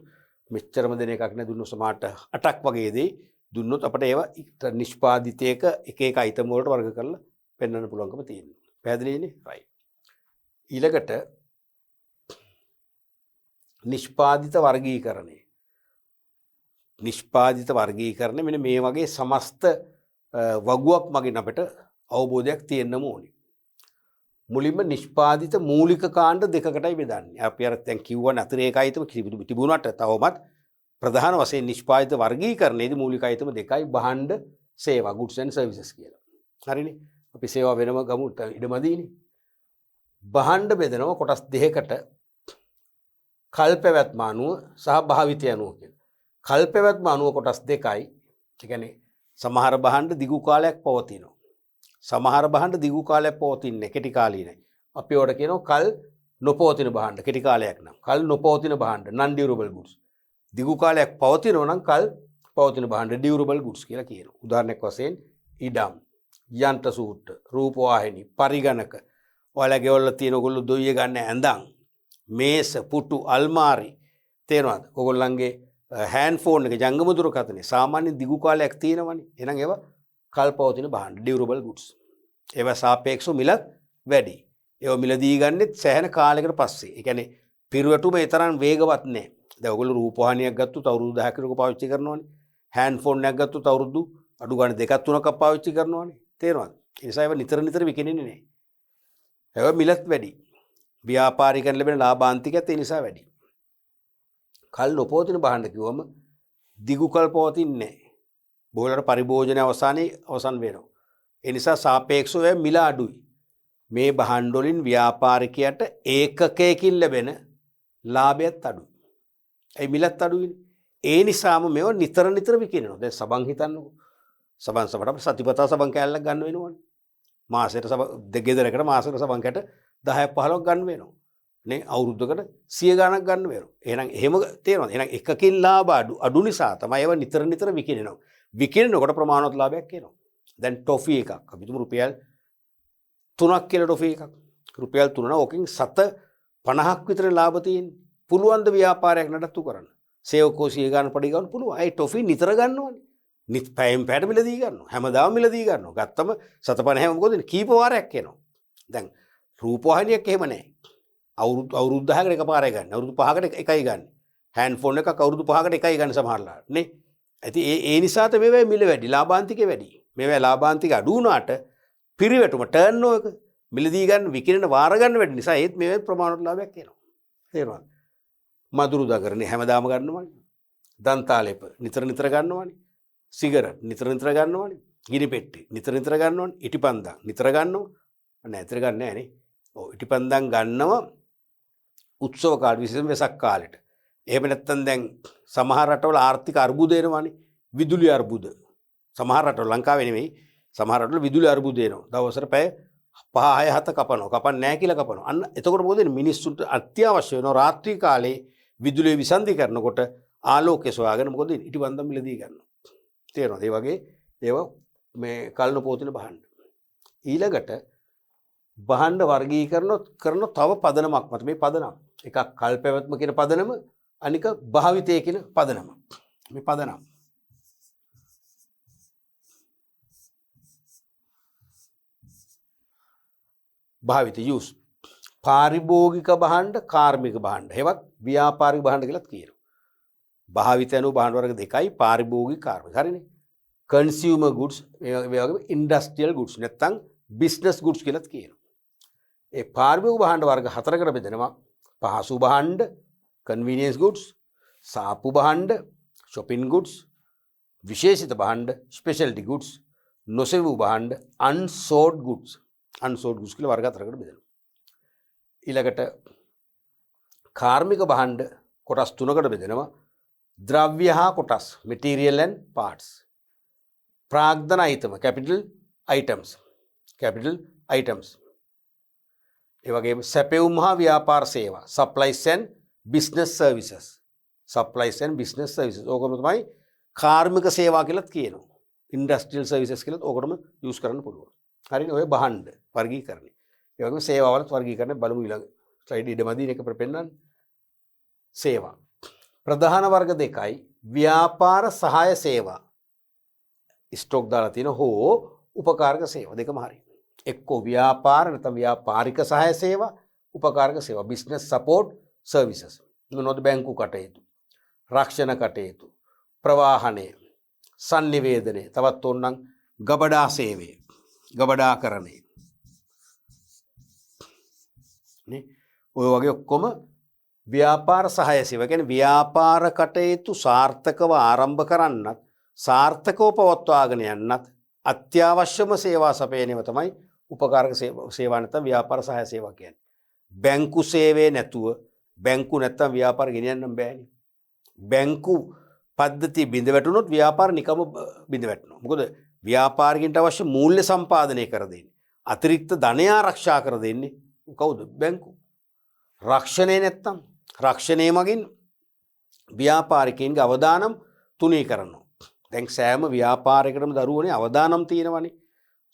මෙච්චරම දෙන එකක් නේ දුන්නොත් සමහරට 8ක් වගේ දේ දුන්නොත් අපිට ඒවා නිෂ්පාදිතයක එක අයිටම් වලට වර්ග කරලා පෙන්වන්න පුළුවන්කම තියෙනවා. පැහැදිලිනේ? right. ඊළඟට නිෂ්පාදිත වර්ගීකරණය මෙන්න මේ වගේ සමස්ත වගුවක් මගින් අපිට අවබෝධයක් තියෙන්න ඕනේ. මුලින්ම නිෂ්පාදිත මූලික කාණ්ඩ දෙකකටයි බෙදන්නේ. අපි අර දැන් කිව්වන අතිරේක අයිතම තිබුණාට තවමත් ප්‍රධාන වශයෙන් නිෂ්පාදිත වර්ගීකරණයේදී මූලික අයිතම දෙකයි භාණ්ඩ සේවා goods and services කියලා. හරිනේ? අපි සේවා වෙනම ගමු ඉඩමදීනේ. භාණ්ඩ බෙදනවා කොටස් දෙකකට කල්පැවැත්ම අනුව සහ භාවිතය අනුව කියලා. කල්පැවැත්ම අනුව කොටස් දෙකයි. ඒ කියන්නේ සමහර භාණ්ඩ දිගු කාලයක් පවතිනවා. සමහර භාණ්ඩ දිගු කාලයක් පවතින්නේ කෙටි කාලීනයි. අපි ඒවට කියනවා කල් නොපවතින භාණ්ඩ. කෙටි කාලයක් නම් කල් නොපවතින භාණ්ඩ non durable goods. දිගු කාලයක් පවතිනවා නම් කල් පවතින භාණ්ඩ durable goods කියලා කියනවා. උදාහරණයක් වශයෙන් ඉඩම්, යන්ත්‍ර සූත්‍ර, රූපවාහිනී, පරිගණක, ඔයාලා ගෙවල් තියෙන ඔයගොල්ලෝ දොයිය ගන්න ඇඳන්, මේස, පුටු, අල්මාරි තේරෙනවද? ඔයගොල්ලන්ගේ හෑන්ඩ් ෆෝන් එක ජංගම දුරකථනයේ සාමාන්‍ය දිගු කාලයක් තියෙනවනේ. එහෙනම් ඒවා කල්පවතින භාණ්ඩ durable goods. ඒවා සාපේක්ෂව මිලත් වැඩි. ඒවා මිලදී ගන්නෙත් සෑහෙන කාලයකට පස්සේ. ඒ කියන්නේ පිරුවටුම ඒ තරම් වේගවත් නැහැ. දැන් ඔයගොල්ලෝ රූපවාහිනියක් ගත්තොත් අවුරුදු 10ක විතර පාවිච්චි කරනවානේ. හෑන්ඩ් ෆෝන් එකක් ගත්තොත් අවුරුදු අඩු ගන්න 2ක් 3ක් පාවිච්චි කරනවානේ. තේරෙනවද? ඒ නිසා ඒවා නිතර විකිනෙන්නේ නැහැ. ඒවා මිලත් වැඩි. ව්‍යාපාරිකයන් ලැබෙන ලාභාන්තිකයත් ඒ නිසා වැඩි. කල් නොපවතින භාණ්ඩ කිව්වම දිගු කල් පවතින්නේ නැහැ. බොහෝලට පරිභෝජනයේ අවසන් වෙනවා. ඒ නිසා සාපේක්ෂව මිල අඩුයි. මේ භාණ්ඩ වලින් ව්‍යාපාරිකයට ඒකකයකින් ලැබෙන ලාභයත් අඩුයි. ඒ මිලත් අඩුයිනේ. ඒ නිසාම මේව නිතර විකිනෙනවා. දැන් සබන් හිතන්නකෝ. සබන් අපිට සතිපතා සබන් කෑල්ලක් ගන්න වෙනවනේ. මාසෙට ගෙදරකට මාසෙට සබන් කැට 10ක් 15ක් ගන්න වෙනවා. නේ අවුරුද්දකට 100 ගණක් ගන්න වෙනවා. එහෙනම් එහෙම තේරෙනවද? එහෙනම් එකකින් ලාභ අඩු නිසා තමයි ඒව නිතර විකිනෙනවා. විකිනෙනකොට ප්‍රමාණවත් ලාභයක් එනවා. දැන් ටොෆි එකක් අපි තුමු රුපියල් 3ක් කියලා ටොෆි එකක්. රුපියල් 3 නම් ඕකෙන් 50ක් විතර ලාභ තියෙන්නේ. පුළුවන් ද ව්‍යාපාරයක් නඩත්තු කරන්න. සේවකෝ 100 ගන්න පඩි ගන්න පුළුවන්. ඒ ටොෆි නිතර ගන්නවනේ. පැයෙන් පැයට මිලදී ගන්නවා. හැමදාම මිලදී ගන්නවා. ගත්තම 750 මොකද කීප වාරයක් එනවා. දැන් රූපවාහිනියක් එහෙම නැහැ. අවුරුදු 10කට එකපාරයි ගන්න. අවුරුදු 5කට එකයි ගන්න. හෑන්ඩ් ෆෝන් එකක් අවුරුදු 5කට එකයි ගන්න සමහරලාට නේ. ඇති ඒ නිසා තමයි මේවා මිල වැඩි, ලාභාන්තිකේ වැඩි. මේවා ලාභාන්තික අඩු වුණාට පිරිවැටුම ටර්න් ඕක මිලදී ගන්න විකිරණ වාර ගන්න වැඩි නිසා ඒත් මේවා ප්‍රමාණවත් ලාභයක් එනවා. තේරුණාද? මදුරු දගරනේ හැමදාම ගන්නවනේ. දන්තාලේප නිතර ගන්නවනේ. සිගරට් නිතර ගන්නවනේ. ගිනි පෙට්ටි නිතර ගන්නවනේ. ඉටිපන්දම් නිතර ගන්නව. නැතර ගන්න නැහැ නේ. ඔව් ඉටිපන්දම් ගන්නව උත්සව කාල විශේෂයෙන් වෙසක් කාලෙට. එහෙම නැත්නම් දැන් සමහර රටවල ආර්ථික අර්බුද එනවනේ. විදුලි අර්බුද. සමහර රටවල ලංකාවේ නෙමෙයි. සමහර රටවල විදුලි අර්බුද එනවා. දවසට පැය 5 6 7 කපනවා. කපන්නේ නැහැ කියලා කපනවා. අන්න එතකොට මොකද වෙන්නේ? මිනිස්සුන්ට අත්‍යවශ්‍ය වෙනවා රාත්‍රී කාලේ විදුලිය විසන්ධි කරනකොට ආලෝකය සොයාගෙන මොකද ඉටිපන්දම් මිලදී ගන්නවා. තේරෙනවද? ඒ වගේ ඒවා මේ කල්න පෝතින භාණ්ඩ. ඊළඟට භාණ්ඩ වර්ගීකරණ කරන තව පදනමක් මත මේ පදනම. එකක් කල්පැවැත්ම කියන පදනම, අනික භාවිතය කියන පදනම. මේ පදනම. භාවිත use. පාරිභෝගික භාණ්ඩ, කාර්මික භාණ්ඩ. ඒවත් ව්‍යාපාරික භාණ්ඩ කියලාත් කියනවා. භාවිත යනු භාණ්ඩ වර්ග දෙකයි පාරිභෝගික කාර්මික. හරිනේ. කන්සියුමර් ගුඩ්ස් මේ වගේ ඉන්ඩස්ට්‍රියල් ගුඩ්ස් නැත්නම් බිස්නස් ගුඩ්ස් කියලාත් කියනවා. ඒ පාරිභෝගික භාණ්ඩ වර්ග හතරකට බෙදෙනවා. පහසු භාණ්ඩ, කන්වීනියන්ස් ගුඩ්ස්, සාප්පු භාණ්ඩ, shopping goods, විශේෂිත භාණ්ඩ, ස්පෙෂල්ටි ගුඩ්ස්, නොසෙවූ භාණ්ඩ, unsold goods. unsold goods කියලා වර්ග හතරකට බෙදෙනවා. ඊළඟට කාර්මික භාණ්ඩ කොටස් තුනකට බෙදෙනවා. ද්‍රව්‍ය හා කොටස්, material and parts. ප්‍රාග්ධන item, capital items. capital items. ඒ වගේම සැපෙවුම් හා ව්‍යාපාර සේවා, supplies and business services. supplies and business services. ඕකම තමයි කාර්මික සේවා කියලාත් කියනවා. industrial services කියලාත් ඕකටම යූස් කරන්න පුළුවන්. හරිනේ. ඔය භාණ්ඩ වර්ගීකරණය. ඒ වගේම සේවාවලත් වර්ගීකරණය බලමු ඊළඟ ස්ලයිඩ් ඉදමදී එක ප්‍රපෙන්නන්න. සේවා. ප්‍රධාන වර්ග දෙකයි ව්‍යාපාර සහාය සේවා. ස්ටොක් දාලා තියෙන හෝ උපකාරක සේවා දෙකම හරි. එක්කෝ ව්‍යාපාර නැත්නම් ව්‍යාපාරික සහාය සේවා, උපකාරක සේවා, business support services. මොනවද? බැංකු කටයුතු, රක්ෂණ කටයුතු, ප්‍රවාහනය, sannivedanaye, තවත් ඕනනම් ගබඩා සේවය, ගබඩාකරණය. නේ? ඔය වගේ ඔක්කොම ව්‍යාපාර සහාය සේවා. කියන්නේ ව්‍යාපාර කටයුතු සාර්ථකව ආරම්භ කරන්නත්, සාර්ථකව පවත්වාගෙන යන්නත් අත්‍යවශ්‍යම සේවා සපයනව තමයි උපකාරක සේවා නැත්නම් ව්‍යාපාර සහාය සේවා කියන්නේ. බැංකු සේවය නැතුව බැංකු නැත්තම් ව්‍යාපාර ගෙනියන්න බෑනේ. බැංකු පද්ධතිය බිඳ වැටුනොත් ව්‍යාපාර නිකම්ම බිඳ වැටෙනවා. මොකද ව්‍යාපාරිකයන්ට අවශ්‍ය මූල්‍ය සම්පාදනය කර දෙන්නේ, අතිරික්ත ධනය ආරක්ෂා කර දෙන්නේ කවුද? බැංකු. රක්ෂණය නැත්තම් රක්ෂණය මගින් ව්‍යාපාරිකයන්ගේ අවදානම් තුනී කරනවා. දැන් සෑම ව්‍යාපාරයකටම දරුවනේ අවදානම් තියෙනවනේ.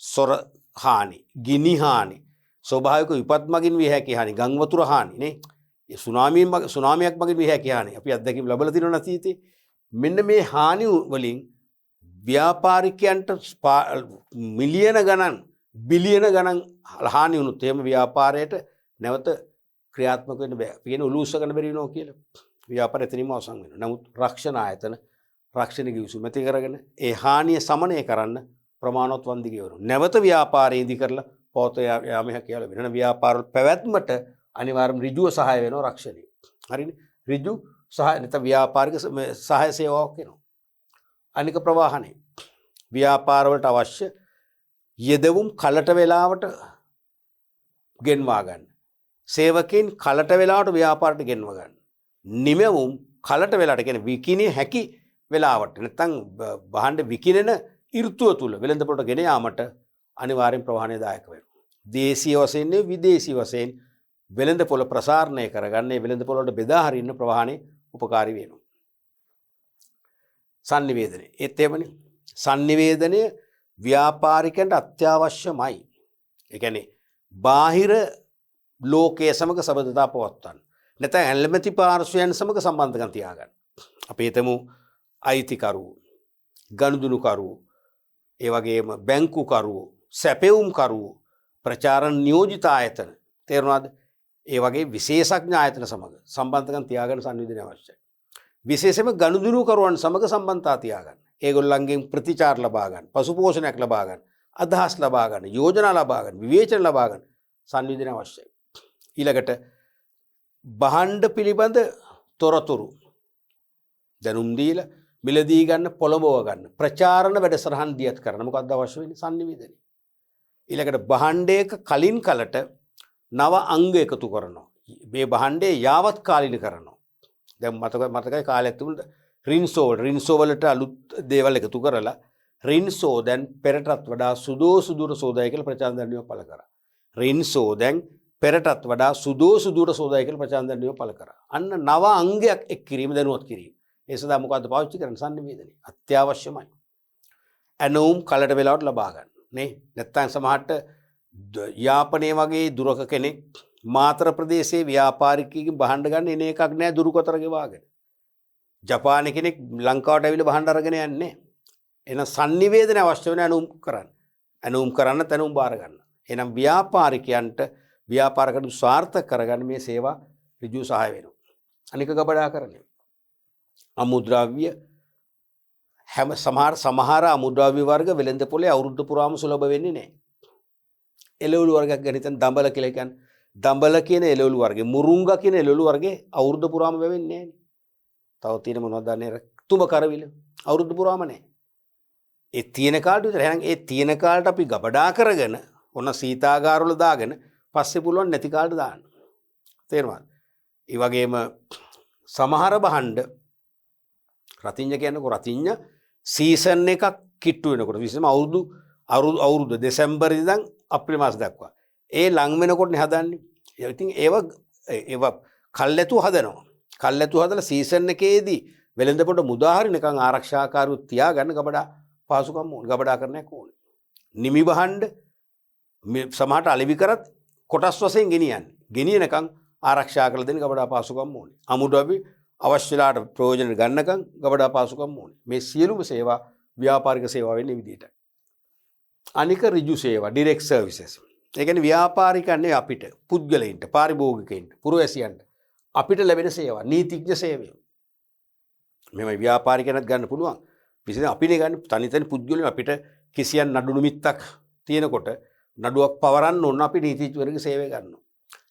සොර හානි, ගිනි හානි, ස්වභාවික විපත් මගින් විය හැකි හානි, ගං වතුර හානි නේ. ඒ සුනාමියක් මගින් විය හැකි හානි අපි අත්දැකීම් ලැබලා තියෙනවා නැතිති. මෙන්න මේ හානි වලින් ව්‍යාපාරිකයන්ට මිලියන ගණන්, බිලියන ගණන් හානි වුණොත් එහෙම ව්‍යාපාරයට නැවත ක්‍රියාත්මක වෙන්න බෑ. අපි කියන උලූස්ස ගන්න බැරි වෙනවා කියලා. ව්‍යාපාරය එතනින්ම අවසන් වෙනවා. නමුත් රක්ෂණ ආයතන රක්ෂණ ගිවිසුම ඇති කරගෙන ඒ හානිය සමනය කරන්න ප්‍රමාණවත් වන්දි ගෙවනවා. නැවත ව්‍යාපාරය ඉදි කරලා පොත යාම හැකියාව වෙන ව්‍යාපාර පැවැත්මට අනිවාර්යම ඍජුව සහාය වෙනවා රක්ෂණය. හරිනේ. ඍජු සහාය නැත්නම් ව්‍යාපාරික සහාය සේවාවක් වෙනවා. අනික ප්‍රවාහනය. ව්‍යාපාර වලට අවශ්‍ය යෙදවුම් කලට වේලාවට ගෙන්වා ගන්න. සේවකයන් කලට වේලාවට ව්‍යාපාරයට ගෙන්ව ගන්න. නිමවුම් කලට වේලාවට කියන්නේ විකිණේ හැකි වෙලාවට නැත්නම් භාණ්ඩ විකිණෙන ඍතුව තුල වෙළඳපොළට ගෙන යාමට අනිවාර්යෙන් ප්‍රවාහනය දායක වෙනවා. දේශීය වශයෙන් විදේශීය වශයෙන් වෙළඳපොළ ප්‍රසාරණය කරගන්නේ වෙළඳපොළ වලට බෙදා හරින්න ප්‍රවාහනය උපකාරී වෙනවා. sannivedanaye ඒත් එවනේ. sannivedanaye ව්‍යාපාරිකයන්ට අත්‍යවශ්‍යමයි. ඒ කියන්නේ බාහිර ලෝකයේ සමග සබඳතා පවත්වන්න. නැත්නම් ඇල්මැති පාර්ශ්වයන් සමග සම්බන්ධකම් තියාගන්න. අපි හිතමු අයිතිකරුවෝ, ගනුදෙනුකරුවෝ, ඒ වගේම බැංකුකරුවෝ, සැපෙවුම්කරුවෝ, ප්‍රචාරණ නියෝජිත ආයතන, තේරුණාද? ඒ වගේ විශේෂඥ ආයතන සමග සම්බන්ධකම් තියාගන්න සංවිධානය අවශ්‍යයි. විශේෂයෙන්ම ගනුදෙනුකරුවන් සමග සම්බන්ධතා තියාගන්න. ඒගොල්ලන්ගෙන් ප්‍රතිචාර ලබා ගන්න, පසුපෝෂණයක් ලබා ගන්න, අදහස් ලබා ගන්න, යෝජනා ලබා ගන්න, විවේචන ලබා ගන්න සංවිධානය අවශ්‍යයි. ඊළඟට භාණ්ඩ පිළිබඳ තොරතුරු දැනුම් දීලා මිලදී ගන්න, පොළඹව ගන්න, ප්‍රචාරණ වැඩසටහන් දියත් කරන මොකක්ද අවශ්‍ය වෙන්නේ? sannivedanaye. ඊළඟට භාණ්ඩයක කලින් කලට නව අංග එකතු කරනවා. මේ භාණ්ඩය යාවත් කාලීන කරනවා. දැන් මතකයි කාලයක් තිබුණා රින්සෝ වලට අලුත් දේවල් එකතු කරලා රින්සෝ දැන් පෙරටත් වඩා සුදෝසුදුර සෝදායි කියලා ප්‍රචාරණ දැන්වීම පළ කරා. රින්සෝ දැන් පෙරටත් වඩා සුදෝසුදුර සෝදායි කියලා ප්‍රචාරණ දැන්වීම පළ කරා. අන්න නව අංගයක් එක් කිරීම දැනුවත් කිරීම. ඒ සඳහා මොකද්ද පාවිච්චි කරන්නේ? sannivedanaye අත්‍යවශ්‍යමයි. ඇනෝම් කලට වෙලාවට ලබා ගන්න නේ. නැත්තම් සමහරට යාපනයේ වගේ දුරක කෙනෙක් මාතර ප්‍රදේශයේ ව්‍යාපාරිකයෙක්ගෙන් භාණ්ඩ ගන්න එන එකක් නෑ දුරුකොතර ගෙවාගෙන. ජපානයේ කෙනෙක් ලංකාවට ඇවිල්ලා භාණ්ඩ අරගෙන යන්නේ. එහෙනම් sannivedanaye අවශ්‍ය වෙන ඇනෝම් කරන්න. ඇනෝම් කරන්න තැනුම් බාර ගන්න. එහෙනම් ව්‍යාපාරිකයන්ට ව්‍යාපාරකට ස්වාර්ථක කරගන්න මේ සේවා ඍජු සහාය වෙනවා. අනික ගබඩාකරණය. අමුද්‍රව්‍ය හැම සමහර අමුද්‍රව්‍ය වර්ග වෙළඳ පොලේ අවුරුද්ද පුරාම සුලභ වෙන්නේ නැහැ. එළවලු වර්ගයක් ගැන හිතන්න දඹල කියලා කියන්නේ. දඹල කියන එළවලු වර්ගේ මුරුංගා කියන එළවලු වර්ගේ අවුරුද්ද පුරාම වෙවෙන්නේ නැහැ. තව තියෙන මොනවද දන්නේ? තුඹ කරවිල අවුරුද්ද පුරාම නැහැ. ඒ තියෙන කාලේ විතර. එහෙනම් ඒ තියෙන කාලට අපි ගබඩා කරගෙන ඔන්න සීතාගාරවල දාගෙන පස්සේ පුළුවන් නැති කාලට දාන්න. තේරුණාද? ඒ වගේම සමහර භාණ්ඩ රතිඤ්ඤ කියනකො රතිඤ්ඤ සීසන් එකක් කිට්ටු වෙනකොට විශේෂම අවුරුදු දෙසැම්බර් ඉඳන් අප්‍රේල් මාස දක්වා ඒ ලං වෙනකොටනේ හදන්නේ. ඉතින් ඒව කල්ැතු හදනවා. කල්ැතු හදලා සීසන් එකේදී වෙළඳ පොඩ මුදාහරි නිකන් ආරක්ෂාකාරීව තියාගන්න ගබඩා පාසුකම් ඕනේ. ගබඩා කරන්නක් ඕනේ. නිමි භාණ්ඩ සමහරට අලෙවි කරත් කොටස් වශයෙන් ගෙනියන්නේ. ගෙනියනකම් ආරක්ෂා කරලා දෙන්න ගබඩා පාසුකම් ඕනේ. අමුද්‍රව්‍ය අවශ්‍ය වෙලාවට ප්‍රයෝජන ගන්නකම් ගබඩා පාසුකම් ඕනේ. මේ සියලුම සේවා ව්‍යාපාරික සේවා වෙන්නේ විදිහට. අනික ඍජු සේවා ඩිරෙක්ට් සර්විසස්. ඒ කියන්නේ ව්‍යාපාරිකන්නේ අපිට පුද්ගලයින්ට පාරිභෝගිකයින්ට පුරවැසියන්ට අපිට ලැබෙන සේවා නීතිඥ සේවය. මෙමය ව්‍යාපාරිකයන්ට ගන්න පුළුවන්. විශේෂයෙන් අපිනේ ගන්න තනි පුද්ගලයන් අපිට කිසියම් නඩු නිමිත්තක් තියෙනකොට නඩුවක් පවරන්න ඕන අපි නීතිඥවරුන්ගේ සේවය ගන්නවා.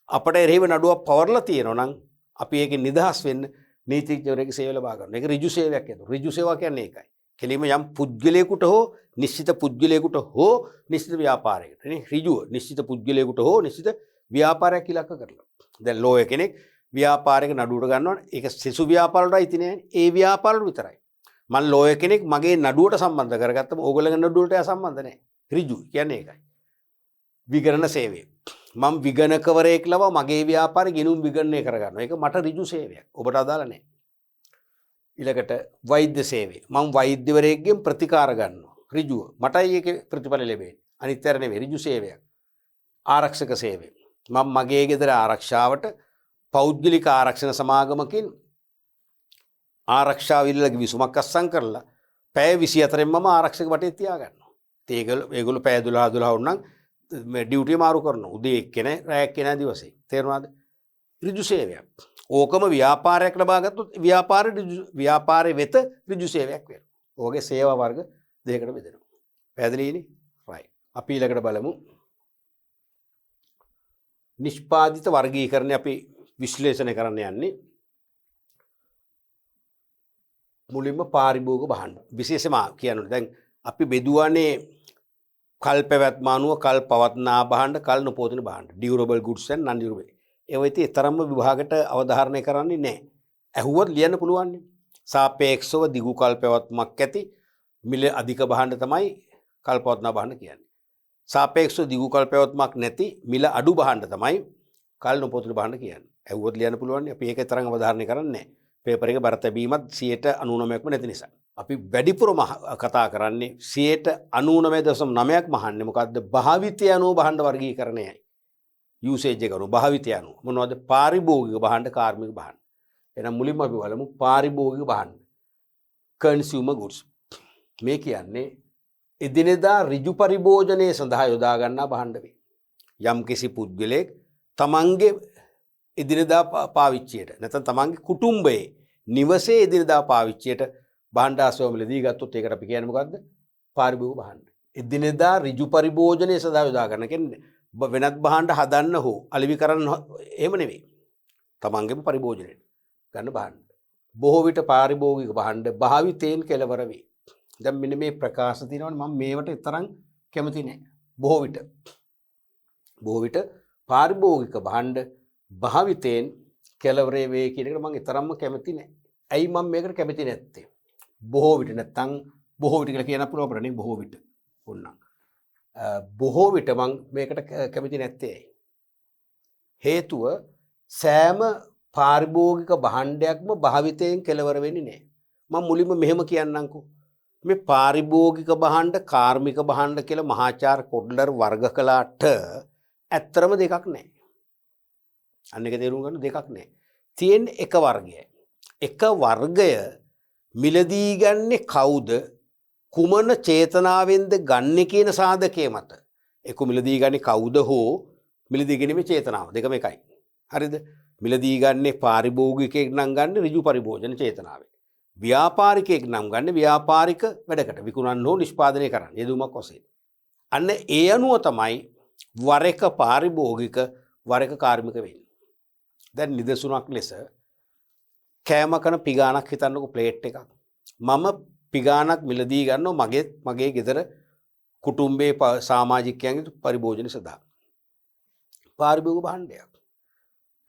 අපට එරෙහිව නඩුවක් පවරලා තියෙනවා නම් අපි ඒකෙන් නිදහස් වෙන්න නීතිඥවරුන්ගේ සේවය ලබා ගන්නවා. ඒක ඍජු සේවයක් කියනවා. ඍජු සේවා කියන්නේ ඒකයි. කෙලිම යම් පුද්ගලයෙකුට හෝ නිශ්චිත පුද්ගලයෙකුට හෝ නිශ්චිත ව්‍යාපාරයකට නේ ඍජුව නිශ්චිත පුද්ගලයෙකුට හෝ නිශ්චිත ව්‍යාපාරයක් ඉලක්ක කරලා. දැන් ලෝය කෙනෙක් ව්‍යාපාරයක නඩුවට ගන්නවා. ඒක සිසු ව්‍යාපාර වලට අයිති නෑනේ. ඒ ව්‍යාපාර වල විතරයි. මම ලෝය කෙනෙක් මගේ නඩුවට සම්බන්ධ කරගත්තම ඕගොල්ලන්ගේ නඩුවට එයා සම්බන්ධ නැහැ. ඍජු කියන්නේ ඒකයි. විගණන සේවය. මම විගණකවරයෙක් ලව මගේ ව්‍යාපාරේ ගිණුම් විගණනය කරගන්නවා. ඒක මට ඍජු සේවයක්. ඔබට අදාළ නැහැ. ඊළඟට වෛද්‍ය සේවය. මම වෛද්‍යවරයෙක්ගෙන් ප්‍රතිකාර ගන්නවා. ඍජුව. මටයි ඒකේ ප්‍රතිඵල ලැබෙන්නේ. අනිත්තර නෙවෙයි ඍජු සේවයක්. ආරක්ෂක සේවය. මම මගේ ගෙදර ආරක්ෂාවට පෞද්ගලික ආරක්ෂණ සමාගමකින් ආරක්ෂාව ඉල්ලගේ විසුමක් අස්සම් කරලා පැය 24න් මම ආරක්ෂක වටේ තියාගන්නවා. ඒගොල්ලෝ පැය 12 වුණනම් මේ ඩියුටි මාරු කරනවා. උදේ එක්කෙනා රෑ එක්කෙනා දිවසේ. තේරුණාද? ඍජු සේවයක්. ඕකම ව්‍යාපාරයක් ලබා ගත්තොත් ව්‍යාපාරේ වෙත ඍජු සේවයක් වෙනවා. ඕගේ සේවා වර්ග දෙකකට බෙදෙනවා. පැහැදිලිනේ? right. අපි ඊළඟට බලමු. නිෂ්පාදිත වර්ගීකරණය අපි විශ්ලේෂණය කරන්න යන්නේ. මුලින්ම පාරිභෝගික භාණ්ඩ. විශේෂම කියනවා දැන් අපි බෙදුවානේ කල් පැවැත්ම අනුව කල් පවත්නා භාණ්ඩ කල් නොපවතින භාණ්ඩ. ඩියුරබල් ගුඩ්ස් and non durable. ඒවා ඉතින් තරම්ම විභාගයට අවධාරණය කරන්නේ නැහැ. ඇහුවොත් ලියන්න පුළුවන්. සාපේක්ෂව දිගු කල් පැවැත්මක් ඇති මිල අධික භාණ්ඩ තමයි කල් පවත්නා භාණ්ඩ කියන්නේ. සාපේක්ෂව දිගු කල් පැවැත්මක් නැති මිල අඩු භාණ්ඩ තමයි කල් නොපවතින භාණ්ඩ කියන්නේ. ඇහුවොත් ලියන්න පුළුවන්. අපි ඒක තරම් අවධාරණය කරන්නේ නැහැ. පේපර් එක බර තැබීමත් 99%ක්ම නැති නිසා. අපි වැඩිපුරම කතා කරන්නේ 99.9%ක් මහන්නේ මොකද්ද? භාවිතය අනුව භාණ්ඩ වර්ගීකරණයයි. යූසේජ් එක අනුව භාවිතය අනුව. මොනවද? පාරිභෝගික භාණ්ඩ, කාර්මික භාණ්ඩ. එහෙනම් මුලින්ම අපි බලමු පාරිභෝගික භාණ්ඩ. Consumer goods. මේ කියන්නේ එදිනෙදා ඍජු පරිභෝජනයේ සඳහා යොදා ගන්නා භාණ්ඩ වේ. යම්කිසි පුද්ගලයෙක් තමන්ගේ එදිනෙදා පාවිච්චියට නැත්නම් තමන්ගේ කුටුම්බයේ නිවසේ එදිනෙදා පාවිච්චියට භාණ්ඩ ආශ්‍රයවලදී ගත්තොත් ඒකට අපි කියන්නේ මොකද්ද? පාරිභෝගික භාණ්ඩ. එදිනෙදා ඍජු පරිභෝජනයේ සඳහා යොදා ගන්න කියන්නේ වෙනත් භාණ්ඩ හදන්න හෝ අලෙවි කරන්න එහෙම නෙවෙයි. තමන්ගේම පරිභෝජනයට ගන්න භාණ්ඩ. බොහෝ විට පාරිභෝගික භාණ්ඩ භාවිතයෙන් කෙලවර වේ. දැන් මෙන්න මේ ප්‍රකාශ තියෙනවනේ මම මේවට තරම් කැමති නෑ. බොහෝ විට පාරිභෝගික භාණ්ඩ භාවිතයෙන් කෙලවර වේ කියන එකට මම තරම්ම කැමති නෑ. ඇයි මම මේකට කැමති නැත්තේ? බොහෝ විට නැත්තම් බොහෝ විට කියලා කියන්න පුළුවන් අපරනේ බොහෝ විට. ඕනනම් බොහෝ විට මම මේකට කැමති නැත්තේ. හේතුව සෑම පාරිභෝගික භාණ්ඩයක්ම භාවිතයෙන් කෙලවර වෙන්නේ නැහැ. මම මුලින්ම මෙහෙම කියන්නම්කෝ. මේ පාරිභෝගික භාණ්ඩ, කාර්මික භාණ්ඩ කියලා මහාචාර්ය කොඩ්ලර් වර්ග කළාට ඇත්තරම දෙකක් නැහැ. අන්න එක තේරුම් ගන්න දෙකක් නැහැ. තියෙන එක වර්ගයයි. එක වර්ගය මිලදී ගන්නේ කවුද? කුමන චේතනාවෙන්ද ගන්නෙ කියන සාධකයේ මත. ඒක මිලදී ගන්නේ කවුද හෝ මිලදී ගැනීමේ චේතනාව දෙකම එකයි. හරිද? මිලදී ගන්නේ පාරිභෝගිකයෙක් නම් ගන්න ඍජු පරිභෝජන චේතනාවෙන්. ව්‍යාපාරිකයෙක් නම් ගන්න ව්‍යාපාරික වැඩකට විකුණන්න හෝ නිෂ්පාදනය කරන්න යෙදුමක් වශයෙන්. අන්න ඒ අනුව තමයි වර එක පාරිභෝගික වර එක කාර්මික වෙන්නේ. දැන් නිදසුනක් ලෙස කෑම කන පිගානක් හිතන්නකෝ ප්ලේට් එකක්. මම පිගානක් මිලදී ගන්නවා මගේ ගෙදර කුටුම්බේ සමාජිකයන්ගේ පරිභෝජන සඳහා. පාරිභෝගික භාණ්ඩයක්.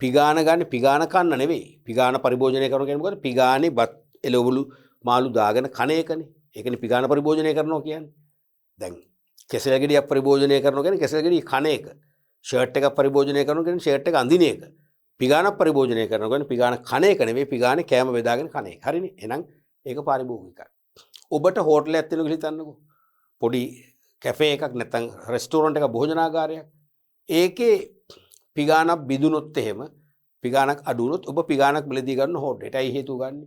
පිගාන ගන්න පිගාන කන්න නෙවෙයි. පිගාන පරිභෝජනය කරනවා කියන්නේ මොකද? පිගානේ බත් එළවලු මාළු දාගෙන කන එකනේ. ඒකනේ පිගාන පරිභෝජනය කරනවා කියන්නේ. දැන් කෙසෙල් ගෙඩියක් පරිභෝජනය කරනවා කියන්නේ කෙසෙල් ගෙඩිය කන එක. ෂර්ට් එකක් පරිභෝජනය කරනවා කියන්නේ ෂර්ට් එක අඳින එක. පිගානක් පරිභෝජනය කරනවා කියන්නේ පිගාන කන එක නෙවෙයි පිගානේ කෑම බෙදාගෙන කන එක. හරිනේ. එහෙනම් ඒක පාරිභෝගිකයි. ඔබට හෝටලයක් තියෙනවා කියලා හිතන්නකෝ. පොඩි කැෆේ එකක් නැත්නම් රෙස්ටෝරන්ට් එකක් භෝජනාගාරයක්. ඒකේ පිගානක් බිඳුනොත් එහෙම පිගානක් අඩු වුණොත් ඔබ පිගානක් මිලදී ගන්න හෝටලෙට. ඒයි හේතුව ගන්න.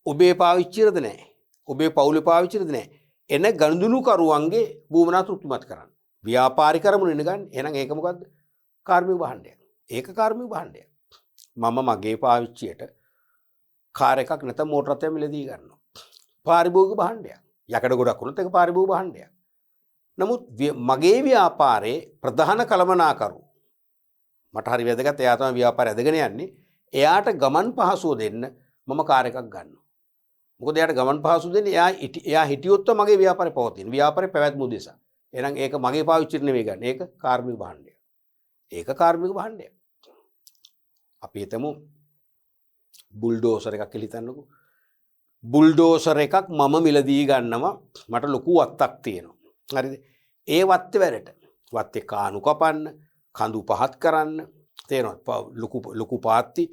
ඔබේ පාවිච්චියද නැහැ. ඔබේ පවුලේ පාවිච්චියද නැහැ. එන ගනුදෙනුකරුවන්ගේ භූමනා තෘප්තිමත් කරන්න. ව්‍යාපාරික කරමුනේ ගන්න. එහෙනම් ඒක මොකද්ද? කාර්මික භාණ්ඩයක්. ඒක කාර්මික භාණ්ඩයක්. මම මගේ පාවිච්චියට කාර් එකක් නැත්නම් මෝටර රථයක් මිලදී ගන්නවා. පාරිභෝගික භාණ්ඩයක්. යකඩ ගොඩක් වුණොත් ඒක පාරිභෝගික භාණ්ඩයක්. නමුත් මගේ ව්‍යාපාරයේ ප්‍රධාන කළමනාකරු මට හරි වැදගත් එයා තමයි ව්‍යාපාරය ඇදගෙන යන්නේ. එයාට ගමන් පහසුව දෙන්න මම කාර් එකක් ගන්නවා. මොකද එයාට ගමන් පහසුව දෙන්නේ එයා හිටියොත් මගේ ව්‍යාපාරය පවතින. ව්‍යාපාරේ පැවැත්ම උදෙසා. එහෙනම් ඒක මගේ පාවිච්චියට නෙවෙයි ගන්න. ඒක කාර්මික භාණ්ඩයක්. ඒක කාර්මික භාණ්ඩයක්. අපි හිතමු බුල්ඩෝසර් එකක් කියලා හිතන්නකෝ. බුල්ඩෝසර් එකක් මම මිලදී ගන්නවා. මට ලොකු වත්තක් තියෙනවා. හරිද? ඒ වත්තේ වැඩට. වත්තේ කාණු කපන්න, කඳු පහත් කරන්න, තේරෙනවද? ලොකු පාත්ති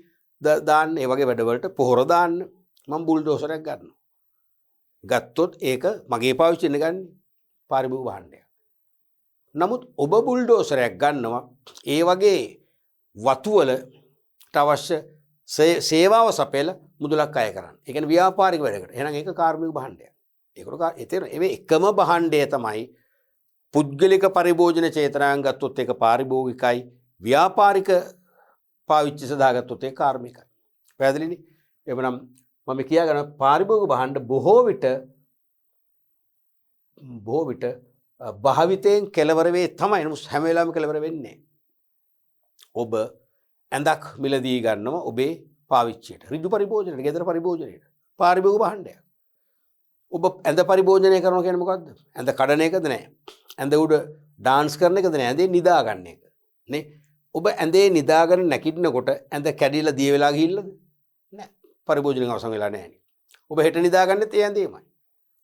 දාන්න, ඒ වගේ වැඩවලට පොහොර දාන්න මම බුල්ඩෝසරයක් ගන්නවා. ගත්තොත් ඒක මගේ පාවිච්චියට ගන්නේ පාරිභෝගික භාණ්ඩයක්. නමුත් ඔබ බුල්ඩෝසරයක් ගන්නවා ඒ වගේ වතුවලට අවශ්‍ය සේවාව සපයලා මුදලක් අය කරන්න. ඒ කියන්නේ ව්‍යාපාරික වැඩකට. එහෙනම් ඒක කාර්මික භාණ්ඩයක්. ඒකට එකම භාණ්ඩය තමයි පුද්ගලික පරිභෝජන චේතනාවෙන් ගත්තොත් ඒක පාරිභෝගිකයි. ව්‍යාපාරික පාවිච්චි සඳහා ගත්තොත් ඒක කාර්මිකයි. පැහැදිලිනේ? එවනම් මම කියාගෙන පාරිභෝගික භාණ්ඩ බොහෝ විට භාවිතයෙන් කෙලවර වේ තමයි. නමුත් හැම වෙලාවෙම කෙලවර වෙන්නේ. ඔබ ඇඳක් මිලදී ගන්නවා ඔබේ පාවිච්චියට. ඍජු පරිභෝජනයට, ගෙදර පරිභෝජනයට. පාරිභෝගික භාණ්ඩයක්. ඔබ ඇඳ පරිභෝජනය කරනවා කියන්නේ මොකද්ද? ඇඳ කඩන එකද නැහැ. ඇඳ උඩ ඩාන්ස් කරන එකද නැහැ. ඇඳේ නිදා ගන්න එක. නේ? ඔබ ඇඳේ නිදාගෙන නැගිටිනකොට ඇඳ කැඩිලා දිය වෙලා ගිහිල්ලාද? නැහැ. පරිභෝජනයෙන් අවසන් වෙලා නැහැ නේ. ඔබ හෙට නිදාගන්නෙත් ඒ ඇඳේමයි.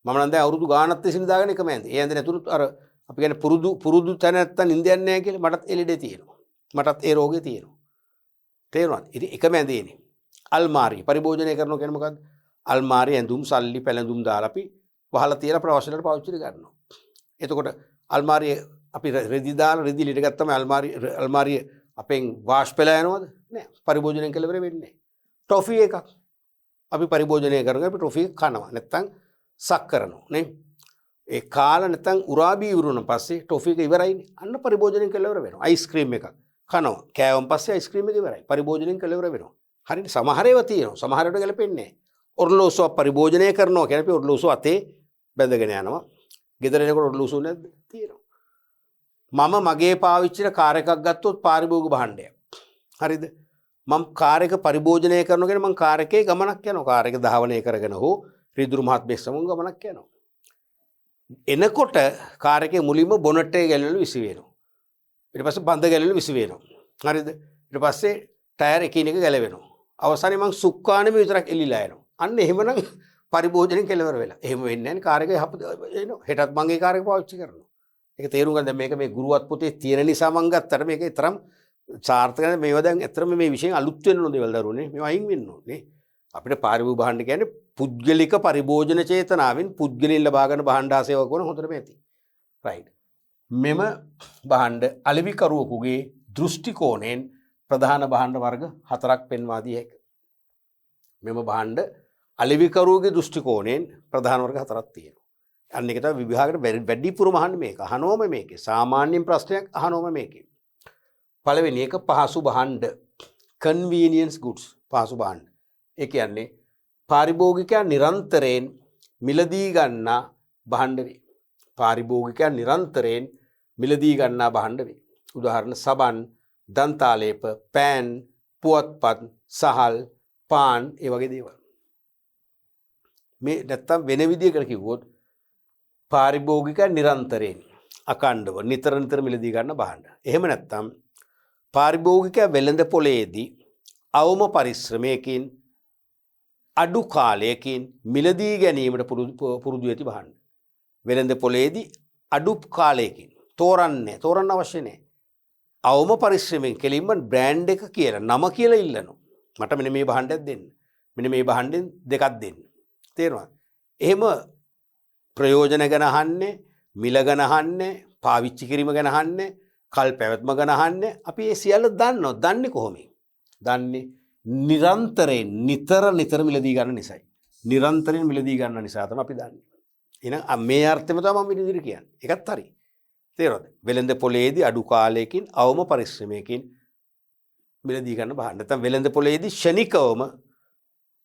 මම නම් දැන් අවුරුදු ගාණක් තිස්සේ නිදාගෙන එකම ඇඳේ. ඒ ඇඳ නැතුණුත් අර අපි කියන්නේ පුරුදු තැන නැත්තම් නිින්ද යන්නේ නැහැ කියලා මටත් ඒ ලෙඩේ තියෙනවා. මටත් ඒ රෝගේ තියෙනවා. තේරුණාද? ඉතින් එකම ඇඳේනේ. අල්මාරිය පරිභෝජනය කරනවා කියන්නේ මොකද්ද? අල්මාරිය ඇඳුම් සල්ලි පැළඳුම් දාලා අපි වහලා තියලා ප්‍රවශනයට පාවිච්චි කරනවා. එතකොට අල්මාරිය අපි රෙදි දාලා රෙදි ලිට ගත්තම අල්මාරිය අපෙන් වාෂ් වෙලා යනවද? නෑ. පරිභෝජනයෙන් කෙලවර වෙන්නේ නෑ. ටොෆි එකක් අපි පරිභෝජනය කරනවා. අපි ටොෆි එක කනවා. නැත්තම් සක් කරනවා නේ. ඒ කාලා නැත්තම් උරාබී ඉවරුන පස්සේ ටොෆි එක ඉවරයිනේ. අන්න පරිභෝජනයෙන් කෙලවර වෙනවා. අයිස්ක්‍රීම් එකක් කනවා. කෑවම පස්සේ අයිස්ක්‍රීම් එක ඉවරයි. පරිභෝජනයෙන් කෙලවර වෙනවා. හරිනේ. සමහර ඒවා තියෙනවා. සමහර ඒවාට ගැලපෙන්නේ නෑ. ඔර්ලෝසුව පරිභෝජනය කරනවා කියන්නේ අපි ඔර්ලෝසුව අතේ බැඳගෙන යනවා. ගෙදර එනකොට ඔර්ලෝසුව නැද්ද? තියෙනවා. මම මගේ පාවිච්චියට කාර් එකක් ගත්තොත් පාරිභෝගික භාණ්ඩයක්. හරිද? මම කාර් එක පරිභෝජනය කරනවා කියන්නේ මම කාර් එකේ ගමනක් යනවා. කාර් එක ධාවනය කරගෙන හෝ රිදුරු මහත්මයෙක් සමග ගමනක් යනවා. එනකොට කාර් එකේ මුලින්ම බොනට් එක ගැලවෙලා විසි වෙනවා. ඊට පස්සේ බඳ ගැලවෙලා විසි වෙනවා. හරිද? ඊට පස්සේ ටයර් එකිනෙක ගැලවෙනවා. අවසානයේ මං සුක්කානෙම විතරක් එල්ලිලා යනවා. අන්න එහෙමනම් පරිභෝජනයෙන් කෙලවර වෙලා. එහෙම වෙන්නේ නැහැ නේ. කාර් එක එනවා. හෙටත් මං ඒ කාර් එක පාවිච්චි කරනවා. ඒක තේරුම් ගන්න. දැන් මේක මේ ගුරුවත් පොතේ තියෙන නිසා මං ගත්තට මේක තරම් සාර්ථක නැහැ. මේවා දැන් ඇත්තටම මේ විෂයෙන් අලුත් වෙන්න ඕන දේවල් දරුවනේ. මේවා අයින් වෙන්න ඕනේ. අපිට පාරිභෝගික භාණ්ඩ කියන්නේ පුද්ගලික පරිභෝජන චේතනාවෙන් පුද්ගලයන් ලබා ගන්න භාණ්ඩ ආසේවක වන හොඳටම ඇති. රයිට්. මෙම භාණ්ඩ අලෙවිකරුවෙකුගේ දෘෂ්ටි කෝණයෙන් ප්‍රධාන භාණ්ඩ වර්ග 4ක් පෙන්වා දී හැකියි. මෙම භාණ්ඩ අලෙවිකරුවගේ දෘෂ්ටි කෝණයෙන් ප්‍රධාන වර්ග 4ක් තියෙනවා. අන්න ඒක තමයි විභාගයට වැඩිපුරම අහන්නේ මේක. අහනෝම මේකේ. සාමාන්‍යයෙන් ප්‍රශ්නයක් අහනෝම මේකේ. පළවෙනි එක පහසු භාණ්ඩ. convenience goods පහසු භාණ්ඩ. ඒ කියන්නේ පාරිභෝගිකයා නිරන්තරයෙන් මිලදී ගන්නා භාණ්ඩ වේ. පාරිභෝගිකයා නිරන්තරයෙන් මිලදී ගන්නා භාණ්ඩ වේ. උදාහරණ සබන්, දන්තාලේප, පෑන්, පුවත්පත්, සහල්, පාන් ඒ වගේ දේවල්. මේ නැත්තම් වෙන විදිහකට කිව්වොත් පාරිභෝගිකයා නිරන්තරයෙන් අකණ්ඩව නිතර නිතර මිලදී ගන්න භාණ්ඩ. එහෙම නැත්තම් පාරිභෝගිකයා වෙළඳ පොලේදී අවම පරිශ්‍රමයකින් අඩු කාලයකින් මිලදී ගැනීමට පුරුදු ඇති භාණ්ඩ. වෙළඳ පොලේදී අඩු කාලයකින් තෝරන්න අවශ්‍ය නැහැ. අවම පරිශ්‍රමයෙන් කෙලින්ම බ්‍රෑන්ඩ් එක කියලා නම කියලා ඉල්ලනවා. මට මෙන්න මේ භාණ්ඩයක් දෙන්න. මෙන්න මේ භාණ්ඩෙන් දෙකක් දෙන්න. තේරුණාද? එහෙම ප්‍රයෝජන ගැන අහන්නේ, මිල ගැන අහන්නේ, පාවිච්චි කිරීම ගැන අහන්නේ, කල් පැවැත්ම ගැන අහන්නේ. අපි ඒ සියල්ල දන්නවා. දන්නේ කොහොමද? දන්නේ නිරන්තරයෙන් නිතර මිලදී ගන්න නිසායි. නිරන්තරයෙන් මිලදී ගන්න නිසා තමයි අපි දන්නේ. එහෙනම් මේ අර්ථෙම තමයි මම ඉදිරි කියන්නේ. ඒකත් හරි. තේරෙනවද? වෙළඳ පොලේදී අඩු කාලයකින් අවම පරිශ්‍රමයකින් මිලදී ගන්න භාණ්ඩ. නැත්නම් වෙළඳ පොලේදී ෂණිකවම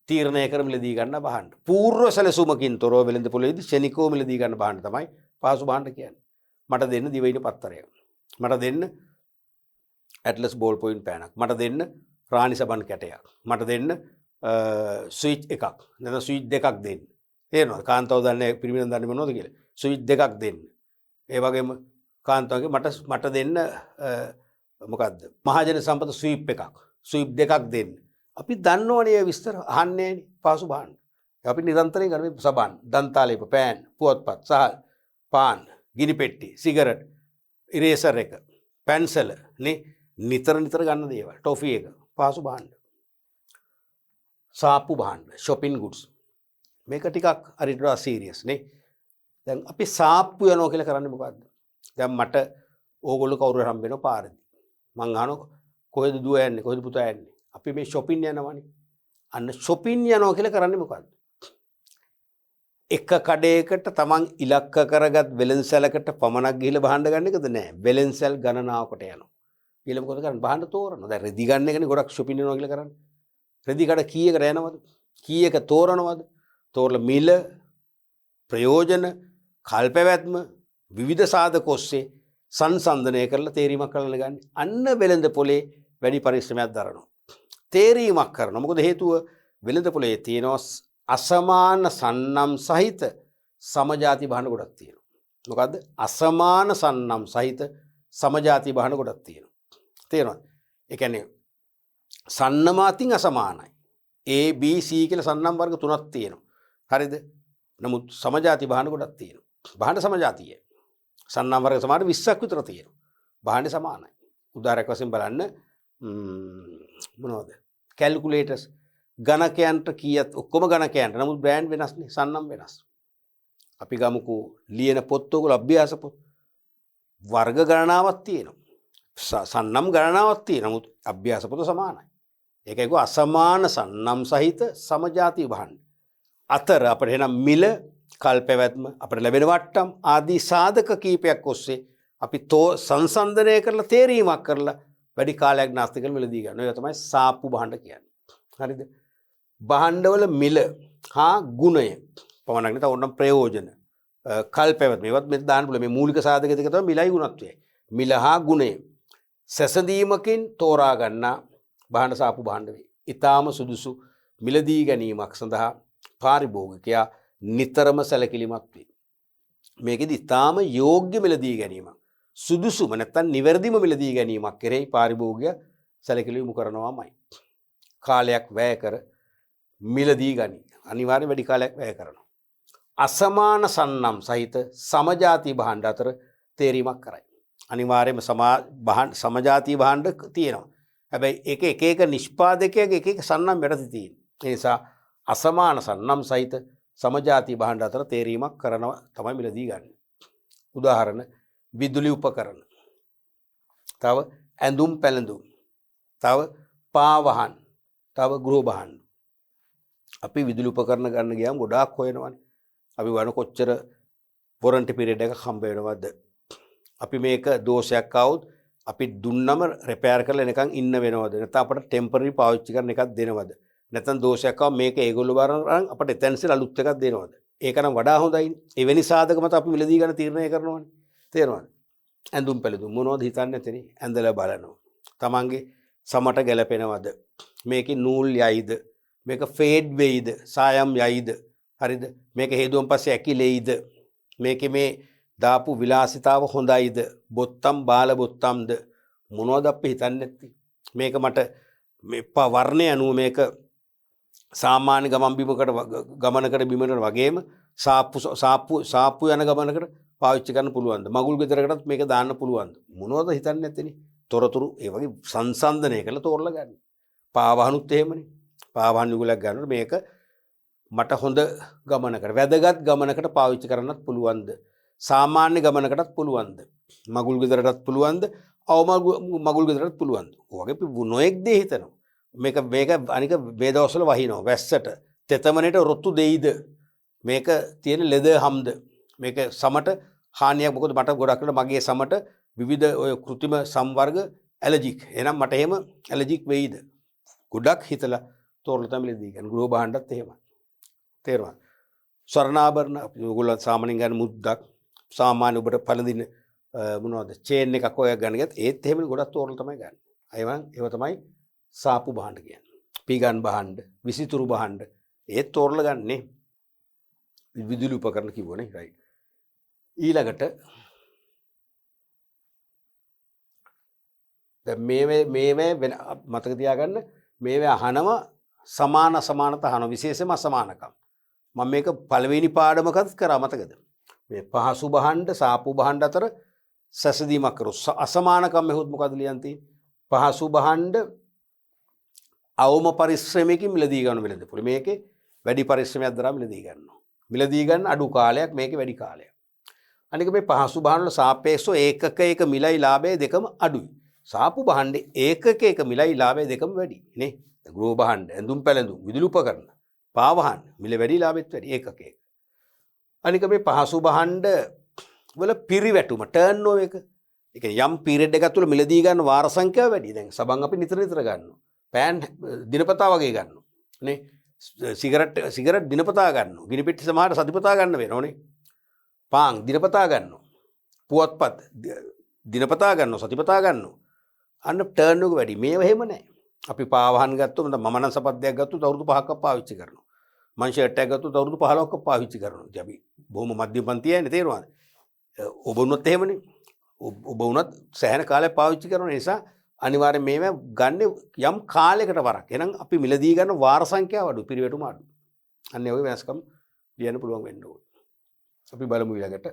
තීරණය කර මිලදී ගන්න භාණ්ඩ. පූර්ව සැලසුමකින් තොරව වෙළඳ පොලේදී ෂණිකව මිලදී ගන්න භාණ්ඩ තමයි පහසු භාණ්ඩ කියන්නේ. මට දෙන්න දිවයින පත්තරයක්. මට දෙන්න ඇට්ලස් බෝල් පොයින්ට් පෑනක්. මට දෙන්න රාණි සබන් කැටයක්. මට දෙන්න ස්විච් එකක්. නැත්නම් ස්විච් දෙකක් දෙන්න. තේරෙනවද? කාන්තාව දන්නේ පිරිමිණන් දන්නේ මොනවද කියලා. ස්විච් දෙකක් දෙන්න. ඒ වගේම කාන්තාවගේ මට දෙන්න මොකද්ද? මහජන සම්පත ස්වීප් එකක්. ස්වීප් දෙකක් දෙන්න. අපි දන්නවනේ විස්තර අහන්නේ නේ පාසු භාණ්ඩ. අපි නිරන්තරයෙන් ගන්න මේ සබන්, දන්තාලේප, පෑන්, පුවත්පත්, සහල්, පාන්, ගිනි පෙට්ටි, සිගරට්, ඉරේසර් එක, පැන්සල නේ නිතර ගන්න දේවල්. ටොෆි එක පාසු භාණ්ඩ. සාප්පු භාණ්ඩ, shopping goods. මේක ටිකක් හරියට සීරියස් නේ. දැන් අපි සාප්පු යනවා කියලා කරන්නේ මොකද්ද? දැන් මට ඕගොල්ලෝ කවුරු හරි හම්බ වෙනවා පාරේදී. මං අහනවා කොහෙද දුව යන්නේ? කොහෙද පුතා යන්නේ? අපි මේ shopping යනවානේ. අන්න shopping යනවා කියලා කරන්නේ මොකද්ද? එක කඩේකට තමන් ඉලක්ක කරගත් වෙළඳසැලකට පමණක් ගිහිල්ලා භාණ්ඩ ගන්න එකද නෑ. වෙළඳසැල් ගණනාවකට යනවා. ඊළඟ මොකද කරන්නේ? භාණ්ඩ තෝරනවා. දැන් රෙදි ගන්න එකනේ ගොඩක් shopping යනවා කියලා කරන්නේ. රෙදි කඩ කීයකට යනවද? කීයක තෝරනවද? තෝරලා මිල, ප්‍රයෝජන, කල් පැවැත්ම විවිධ සාධක ඔස්සේ සංසන්දනය කරලා තේරීමක් කරලා ගන්න. අන්න වෙළඳ පොලේ වැඩි පරිශ්‍රමයක් දරනවා. තේරීමක් කරනවා. මොකද හේතුව වෙළඳ පොලේ තියෙනවා අසමාන සන්නම් සහිත සමජාති භාණ්ඩ ගොඩක් තියෙනවා. මොකද්ද? අසමාන සන්නම් සහිත සමජාති භාණ්ඩ ගොඩක් තියෙනවා. තේරෙනවද? ඒ කියන්නේ සන්නම් අතින් අසමානයි. A B C කියලා සන්නම් වර්ග තුනක් තියෙනවා. හරිද? නමුත් සමජාති භාණ්ඩ ගොඩක් තියෙනවා. භාණ්ඩ සමජාතිය. සන්නම් වර්ග සමාන 20ක් විතර තියෙනවා. භාණ්ඩ සමානයි. උදාහරණයක් වශයෙන් බලන්න මොනවද? කැල්කියුලේටර්ස් ගණකයන්ට කීයක් ඔක්කොම ගණකයන්ට. නමුත් බ්‍රෑන්ඩ් වෙනස්නේ. සන්නම් වෙනස්. අපි ගමුකෝ ලියන පොත් ඔයගොල්ලෝ අභ්‍යාස පොත්. වර්ග ගණනාවක් තියෙනවා. සන්නම් ගණනාවක් තියෙනවා. නමුත් අභ්‍යාස පොත සමානයි. ඒකයි කිව්ව අසමාන සන්නම් සහිත සමජාති භාණ්ඩ. අතර අපිට එනම් මිල, කල් පැවැත්ම, අපිට ලැබෙන වට්ටම් ආදී සාධක කීපයක් ඔස්සේ අපි සංසන්දනය කරලා තේරීමක් කරලා වැඩි කාලයක් නාස්ති කරලා මිලදී ගන්න. ඒක තමයි සාප්පු භාණ්ඩ කියන්නේ. හරිද? භාණ්ඩවල මිල හා ගුණය පමණක් නෙවෙයි ඕනම් ප්‍රයෝජන, කල් පැවැත්ම මේවත් මෙතන දාන්න පුළුවන්. මේ මූලික සාධක දෙක තමයි මිලයි ගුණත්වයයි. මිල හා ගුණය සැසඳීමකින් තෝරා ගන්නා භාණ්ඩ සාප්පු භාණ්ඩ වේ. ඊටාම සුදුසු මිලදී ගැනීමක් සඳහා පාරිභෝගිකයා නිතරම සැලකිලිමත් වේ. මේකෙදි ඊටාම යෝග්‍ය මිලදී ගැනීමක්, සුදුසුම නැත්නම් නිවැරදිම මිලදී ගැනීමක් කෙරෙහි පාරිභෝගිකයා සැලකිලිමු කරනවාමයි. කාලයක් වැය කර මිලදී ගනි. අනිවාර්යයෙන් වැඩි කාලයක් වැය කරනවා. අසමාන සන්නම් සහිත සමජාති භාණ්ඩ අතර තේරීමක් කරයි. අනිවාර්යයෙන්ම සමජාති භාණ්ඩ තියෙනවා. හැබැයි එක එක නිෂ්පාදකයෙක් එක එක සන්නම් යටතේ තියෙන. ඒ නිසා අසමාන සන්නම් සහිත සමජාති භාණ්ඩ අතර තේරීමක් කරනවා තමයි මිලදී ගන්න. උදාහරණ විදුලි උපකරණ, තව ඇඳුම් පැළඳුම්, තව පාවහන්, තව ගෘහ භාණ්ඩ. අපි විදුලි උපකරණ ගන්න ගියාම ගොඩාක් හොයනවානේ. අපි වණ කොච්චර වොරන්ටි පීරියඩ් එකක් හම්බ වෙනවද? අපි මේක දෝෂයක් ආවොත් අපි දුන්නම රිපෙයාර් කරලා එනකන් ඉන්න වෙනවද? නැත්නම් අපිට ටෙම්පරරි පාවිච්චි කරන එකක් දෙනවද? නැත්නම් දෝෂයක් ආව මේක ඒගොල්ලෝ බලන අපිට එතනසිට අලුත් එකක් දෙනවද? ඒක නම් වඩා හොඳයි. එවැනි සාධක මත අපි මිලදී ගන්න තීරණය කරනවානේ. තේරෙනවද? ඇඳුම් පැළඳුම් මොනවද හිතන්නේ නැතනේ. ඇඳලා බලනවා. තමන්ගේ සමට ගැලපෙනවද? මේකේ නූල් යයිද? මේක ෆේඩ් වෙයිද? සායම් යයිද? හරිද? මේක හේදුවන් පස්සේ ඇකිලෙයිද? මේකේ මේ දාපු විලාසිතාව හොඳයිද? බොත්තම් බාල බොත්තම්ද? මොනවද අපි හිතන්නේ නැත්තේ? මේක මට මේ වර්ණය අනුව මේක සාමාන්‍ය ගමනකට බිමකට වගේම සාප්පු යන ගමනකට පාවිච්චි කරන්න පුළුවන්ද? මගුල් ගෙදරකටත් මේක දාන්න පුළුවන්ද? මොනවද හිතන්නේ නැත්තේනේ? තොරතුරු ඒ වගේ සංසන්දනය කරලා තෝරලා ගන්න. පාවහනුත් එහෙමනේ. පාවහන් යුගලක් ගන්නකොට මේක මට හොඳ ගමනකට වැදගත් ගමනකට පාවිච්චි කරන්නත් පුළුවන්ද? සාමාන්‍ය ගමනකටත් පුළුවන්ද? මගුල් ගෙදරටත් පුළුවන්ද? මගුල් ගෙදරටත් පුළුවන්ද? ඔයගේ නොඑක් දේ හිතනවා. මේක අනික මේ දවස්වල වහිනවා. වැස්සට තෙතමනේට රොත්තු දෙයිද? මේක තියෙන ලෙද හම්ද? මේක සමට හානියක්. මොකද මට ගොඩක් වෙලා මගේ සමට විවිධ ඔය કૃත්‍රිම සම්වර්ග ඇලර්ජික්. එහෙනම් මට එහෙම ඇලර්ජික් වෙයිද? ගොඩක් හිතලා තෝරලා තමයි ලෙදී ගන්න. ගෘහ භාණ්ඩත් එහෙමයි. තේරුණාද? ස්වර්ණාභරණ අපි ඔයගොල්ලෝ සාමාන්‍යයෙන් ගන්න මුද්දක් සාමාන්‍ය ඔබට පළඳින මොනවද චේන් එකක් ඔය ගන්න ගියත් ඒත් එහෙම ගොඩක් තෝරලා තමයි ගන්න. ඒව තමයි සාපු භාණ්ඩ කියන්නේ. පීගන් භාණ්ඩ, විසිතුරු භාණ්ඩ ඒත් තෝරලා ගන්නනේ. විදුලි උපකරණ කිව්වනේ රයිට්. ඊළඟට දැන් මේවේ මතක තියාගන්න මේවේ අහනම සමානත අහන විශේෂම අසමානකම්. මම මේක පළවෙනි පාඩමකත් කරා මතකද? මේ පහසු භාණ්ඩ සාපු භාණ්ඩ අතර සැසඳීමක් කරොත් අසමානකම් මෙහොත් මොකද ලියන් තියෙන්නේ? පහසු භාණ්ඩ අවම පරිශ්‍රමයකින් මිලදී ගන්න වෙලද? මේකේ වැඩි පරිශ්‍රමයක් දරා මිලදී ගන්නවා. මිලදී ගන්න අඩු කාලයක් මේකේ වැඩි කාලයක්. අනික මේ පහසු භාණ්ඩ වල සාපේක්ෂව ඒකක මිලයි ලාභය දෙකම අඩුයි. සාපු භාණ්ඩේ ඒකක මිලයි ලාභය දෙකම වැඩි නේ. ගෘහ භාණ්ඩ, ඇඳුම් පැළඳුම්, විදුලි උපකරණ, පාවහන් මිල වැඩි ලාභෙත් වැඩි ඒකක. අනික මේ පහසු භාණ්ඩ වල පිරිවැටුම ටර්න් ඕවර් එක. ඒ කියන්නේ යම් පීරියඩ් එකක් තුළ මිලදී ගන්න වාර සංඛ්‍යාව වැඩි. දැන් සබන් අපි නිතර ගන්නවා. පෑන් දිනපතා වගේ ගන්නවා. නේ? සිගරට් දිනපතා ගන්නවා. ගිනි පෙට්ටි සමහර සතිපතා ගන්න වෙනවනේ. පාන් දිනපතා ගන්නවා. පුවත්පත් දිනපතා ගන්නවා, සතිපතා ගන්නවා. අන්න ටර්න් එක වැඩි. මේව එහෙම නැහැ. අපි පාවහන් ගත්තොත් මම නම් සපද්දයක් ගත්තොත් අවුරුදු 5ක් පාවිච්චි කරනවා. මං ෂර්ට් එකක් ගත්තොත් අවුරුදු 15ක් පාවිච්චි කරනවා. ඉතින් අපි බොහොම මධ්‍යම පන්තියනේ තේරුණාද? ඔබ වුණත් එහෙමනේ. ඔබ වුණත් සෑහෙන කාලයක් පාවිච්චි කරන නිසා අනිවාර්යෙන් මේවා ගන්න යම් කාලයකට වරක්. එහෙනම් අපි මිලදී ගන්න වාර සංඛ්‍යාව අඩු, පිරිවැටුම අඩු. අන්න ඒ වගේ වෙනස්කම් ලියන්න පුළුවන් වෙන්න ඕනේ. අපි බලමු ඊළඟට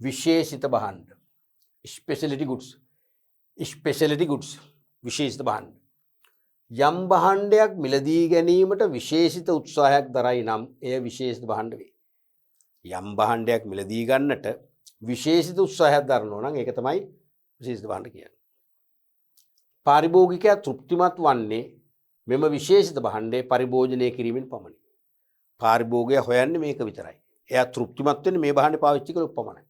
විශේෂිත භාණ්ඩ. ස්පෙෂලිටි ගුඩ්ස් විශේෂිත භාණ්ඩ. යම් භාණ්ඩයක් මිලදී ගැනීමට විශේෂිත උත්සාහයක් දරයි නම් එය විශේෂිත භාණ්ඩ වේ. යම් භාණ්ඩයක් මිලදී ගන්නට විශේෂිත උත්සාහයක් දරනවා නම් ඒක තමයි විශේෂිත භාණ්ඩ කියන්නේ. පාරිභෝගිකයා තෘප්තිමත් වන්නේ මෙම විශේෂිත භාණ්ඩේ පරිභෝජනය කිරීමෙන් පමණි. පාරිභෝගිකයා හොයන්නේ මේක විතරයි. එයා තෘප්තිමත් වෙන්නේ මේ භාණ්ඩේ පාවිච්චි කළොත් පමණයි.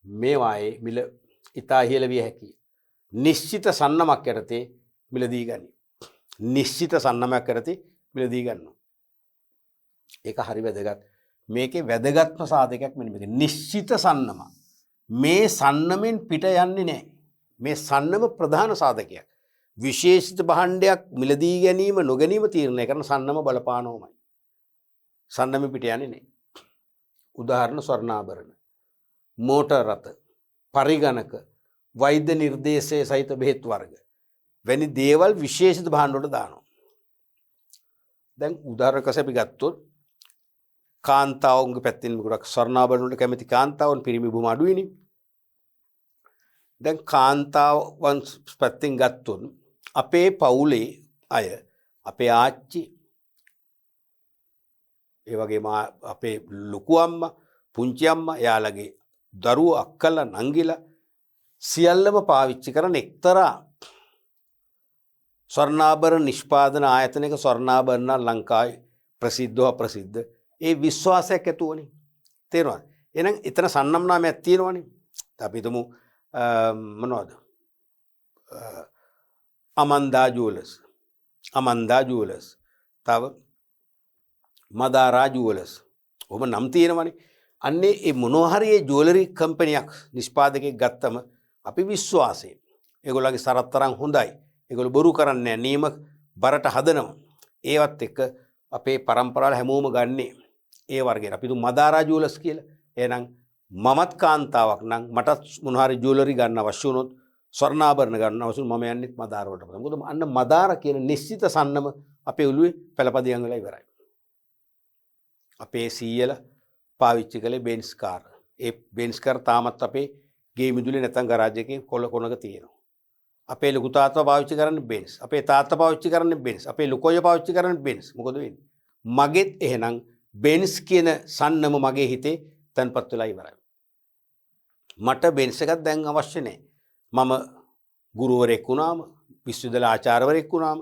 මේවායේ මිල ඉතා ඉහළ විය හැකියි. නිශ්චිත සන්නමක් යටතේ මිලදී ගනී. නිශ්චිත සන්නමක් යටතේ මිලදී ගන්නවා. ඒක හරි වැදගත්. මේකේ වැදගත්ම සාධකයක් මෙන්න මේක. නිශ්චිත සන්නම. මේ සන්නමෙන් පිට යන්නේ නැහැ. මේ සන්නම ප්‍රධාන සාධකයක්. විශේෂිත භාණ්ඩයක් මිලදී ගැනීම නොගැනීම තීරණය කරන සන්නම බලපානවමයි. සන්නම පිට යන්නේ නැහැ. උදාහරණ ස්වර්ණාභරණ, මෝටර් රථ, පරිගණක, වෛද්‍ය නිර්දේශය සහිත බෙහෙත් වර්ග වැනි දේවල් විශේෂිත භාණ්ඩ වලට දානවා. දැන් උදාහරණයක් වශයෙන් අපි ගත්තොත් කාන්තාවුන්ගේ පැත්තෙන් ගොඩක් ස්වර්ණාභරණ වලට කැමති කාන්තාවන් පිරිමි බොහොම අඩුයිනේ. දැන් කාන්තාවන් පැත්තෙන් ගත්තොත් අපේ පවුලේ අය, අපේ ආච්චි, ඒ වගේම අපේ ලොකු අම්මා, පුංචි අම්මා, එයාලගේ දරුවෝ, අක්කලා, නංගිලා සියල්ලම පාවිච්චි කරන එක්තරා ස්වර්ණාභරණ නිෂ්පාදන ආයතනයක ස්වර්ණාභරණ ලංකාවේ ප්‍රසිද්ධව අප්‍රසිද්ධ ඒ විශ්වාසයක් ඇතුවනේ. තේරුණාද? එහෙනම් එතන සන්නම් නාමයක් තියෙනවනේ. අපි හිතමු මොනවද? අමන්දා ජුවලර්ස් තව මදාරා ජුවලර්ස් ඔබ නම් තියෙනවනේ අන්නේ ඒ මොනවා හරි ඒ ජුවලරි කම්පැනියක් නිෂ්පාදකයෙක් ගත්තම අපි විශ්වාසයෙන් ඒගොල්ලන්ගේ සරත් තරම් හොඳයි ඒගොල්ලෝ බොරු කරන්නේ නැහැ නියම බරට හදනවා ඒවත් එක්ක අපේ પરම්පරාවල හැමෝම ගන්නේ ඒ වර්ගයට අපි මදාරා ජුවලර්ස් කියලා එහෙනම් මමත් කාන්තාවක් නම් මටත් මොනවා හරි ජුවලරි ගන්න අවශ්‍ය වුණොත් ස්වර්ණාභරණ ගන්න අවශ්‍ය මම යන්නෙත් මදාර වලට මොකද අන්න මදාර කියන නිශ්චිත සන්නම අපේ ඔළුවේ පළපදියම් වෙලා ඉවරයි අපේ සීයලා පාවිච්චි කළේ බෙන්ස් කාර් ඒ බෙන්ස් කාර් තාමත් අපේ ගේ මිදුලේ නැත්නම් ගරාජ් එකේ කොනක තියෙනවා අපේ ලොකු තාත්තා පාවිච්චි කරන්නේ බෙන්ස් අපේ තාත්තා පාවිච්චි කරන්නේ බෙන්ස් අපේ ලොකෝ අයියා පාවිච්චි කරන්නේ බෙන්ස් මොකද වෙන්නේ මගෙත් එහෙනම් බෙන්ස් කියන සන්නම මගේ හිතේ තන්පත් වෙලා ඉවරයි මට බෙන්ස් එකක් දැන් අවශ්‍ය නැහැ මම ගුරුවරයෙක් වුණාම විශ්වවිද්‍යාල ආචාර්යවරයෙක් වුණාම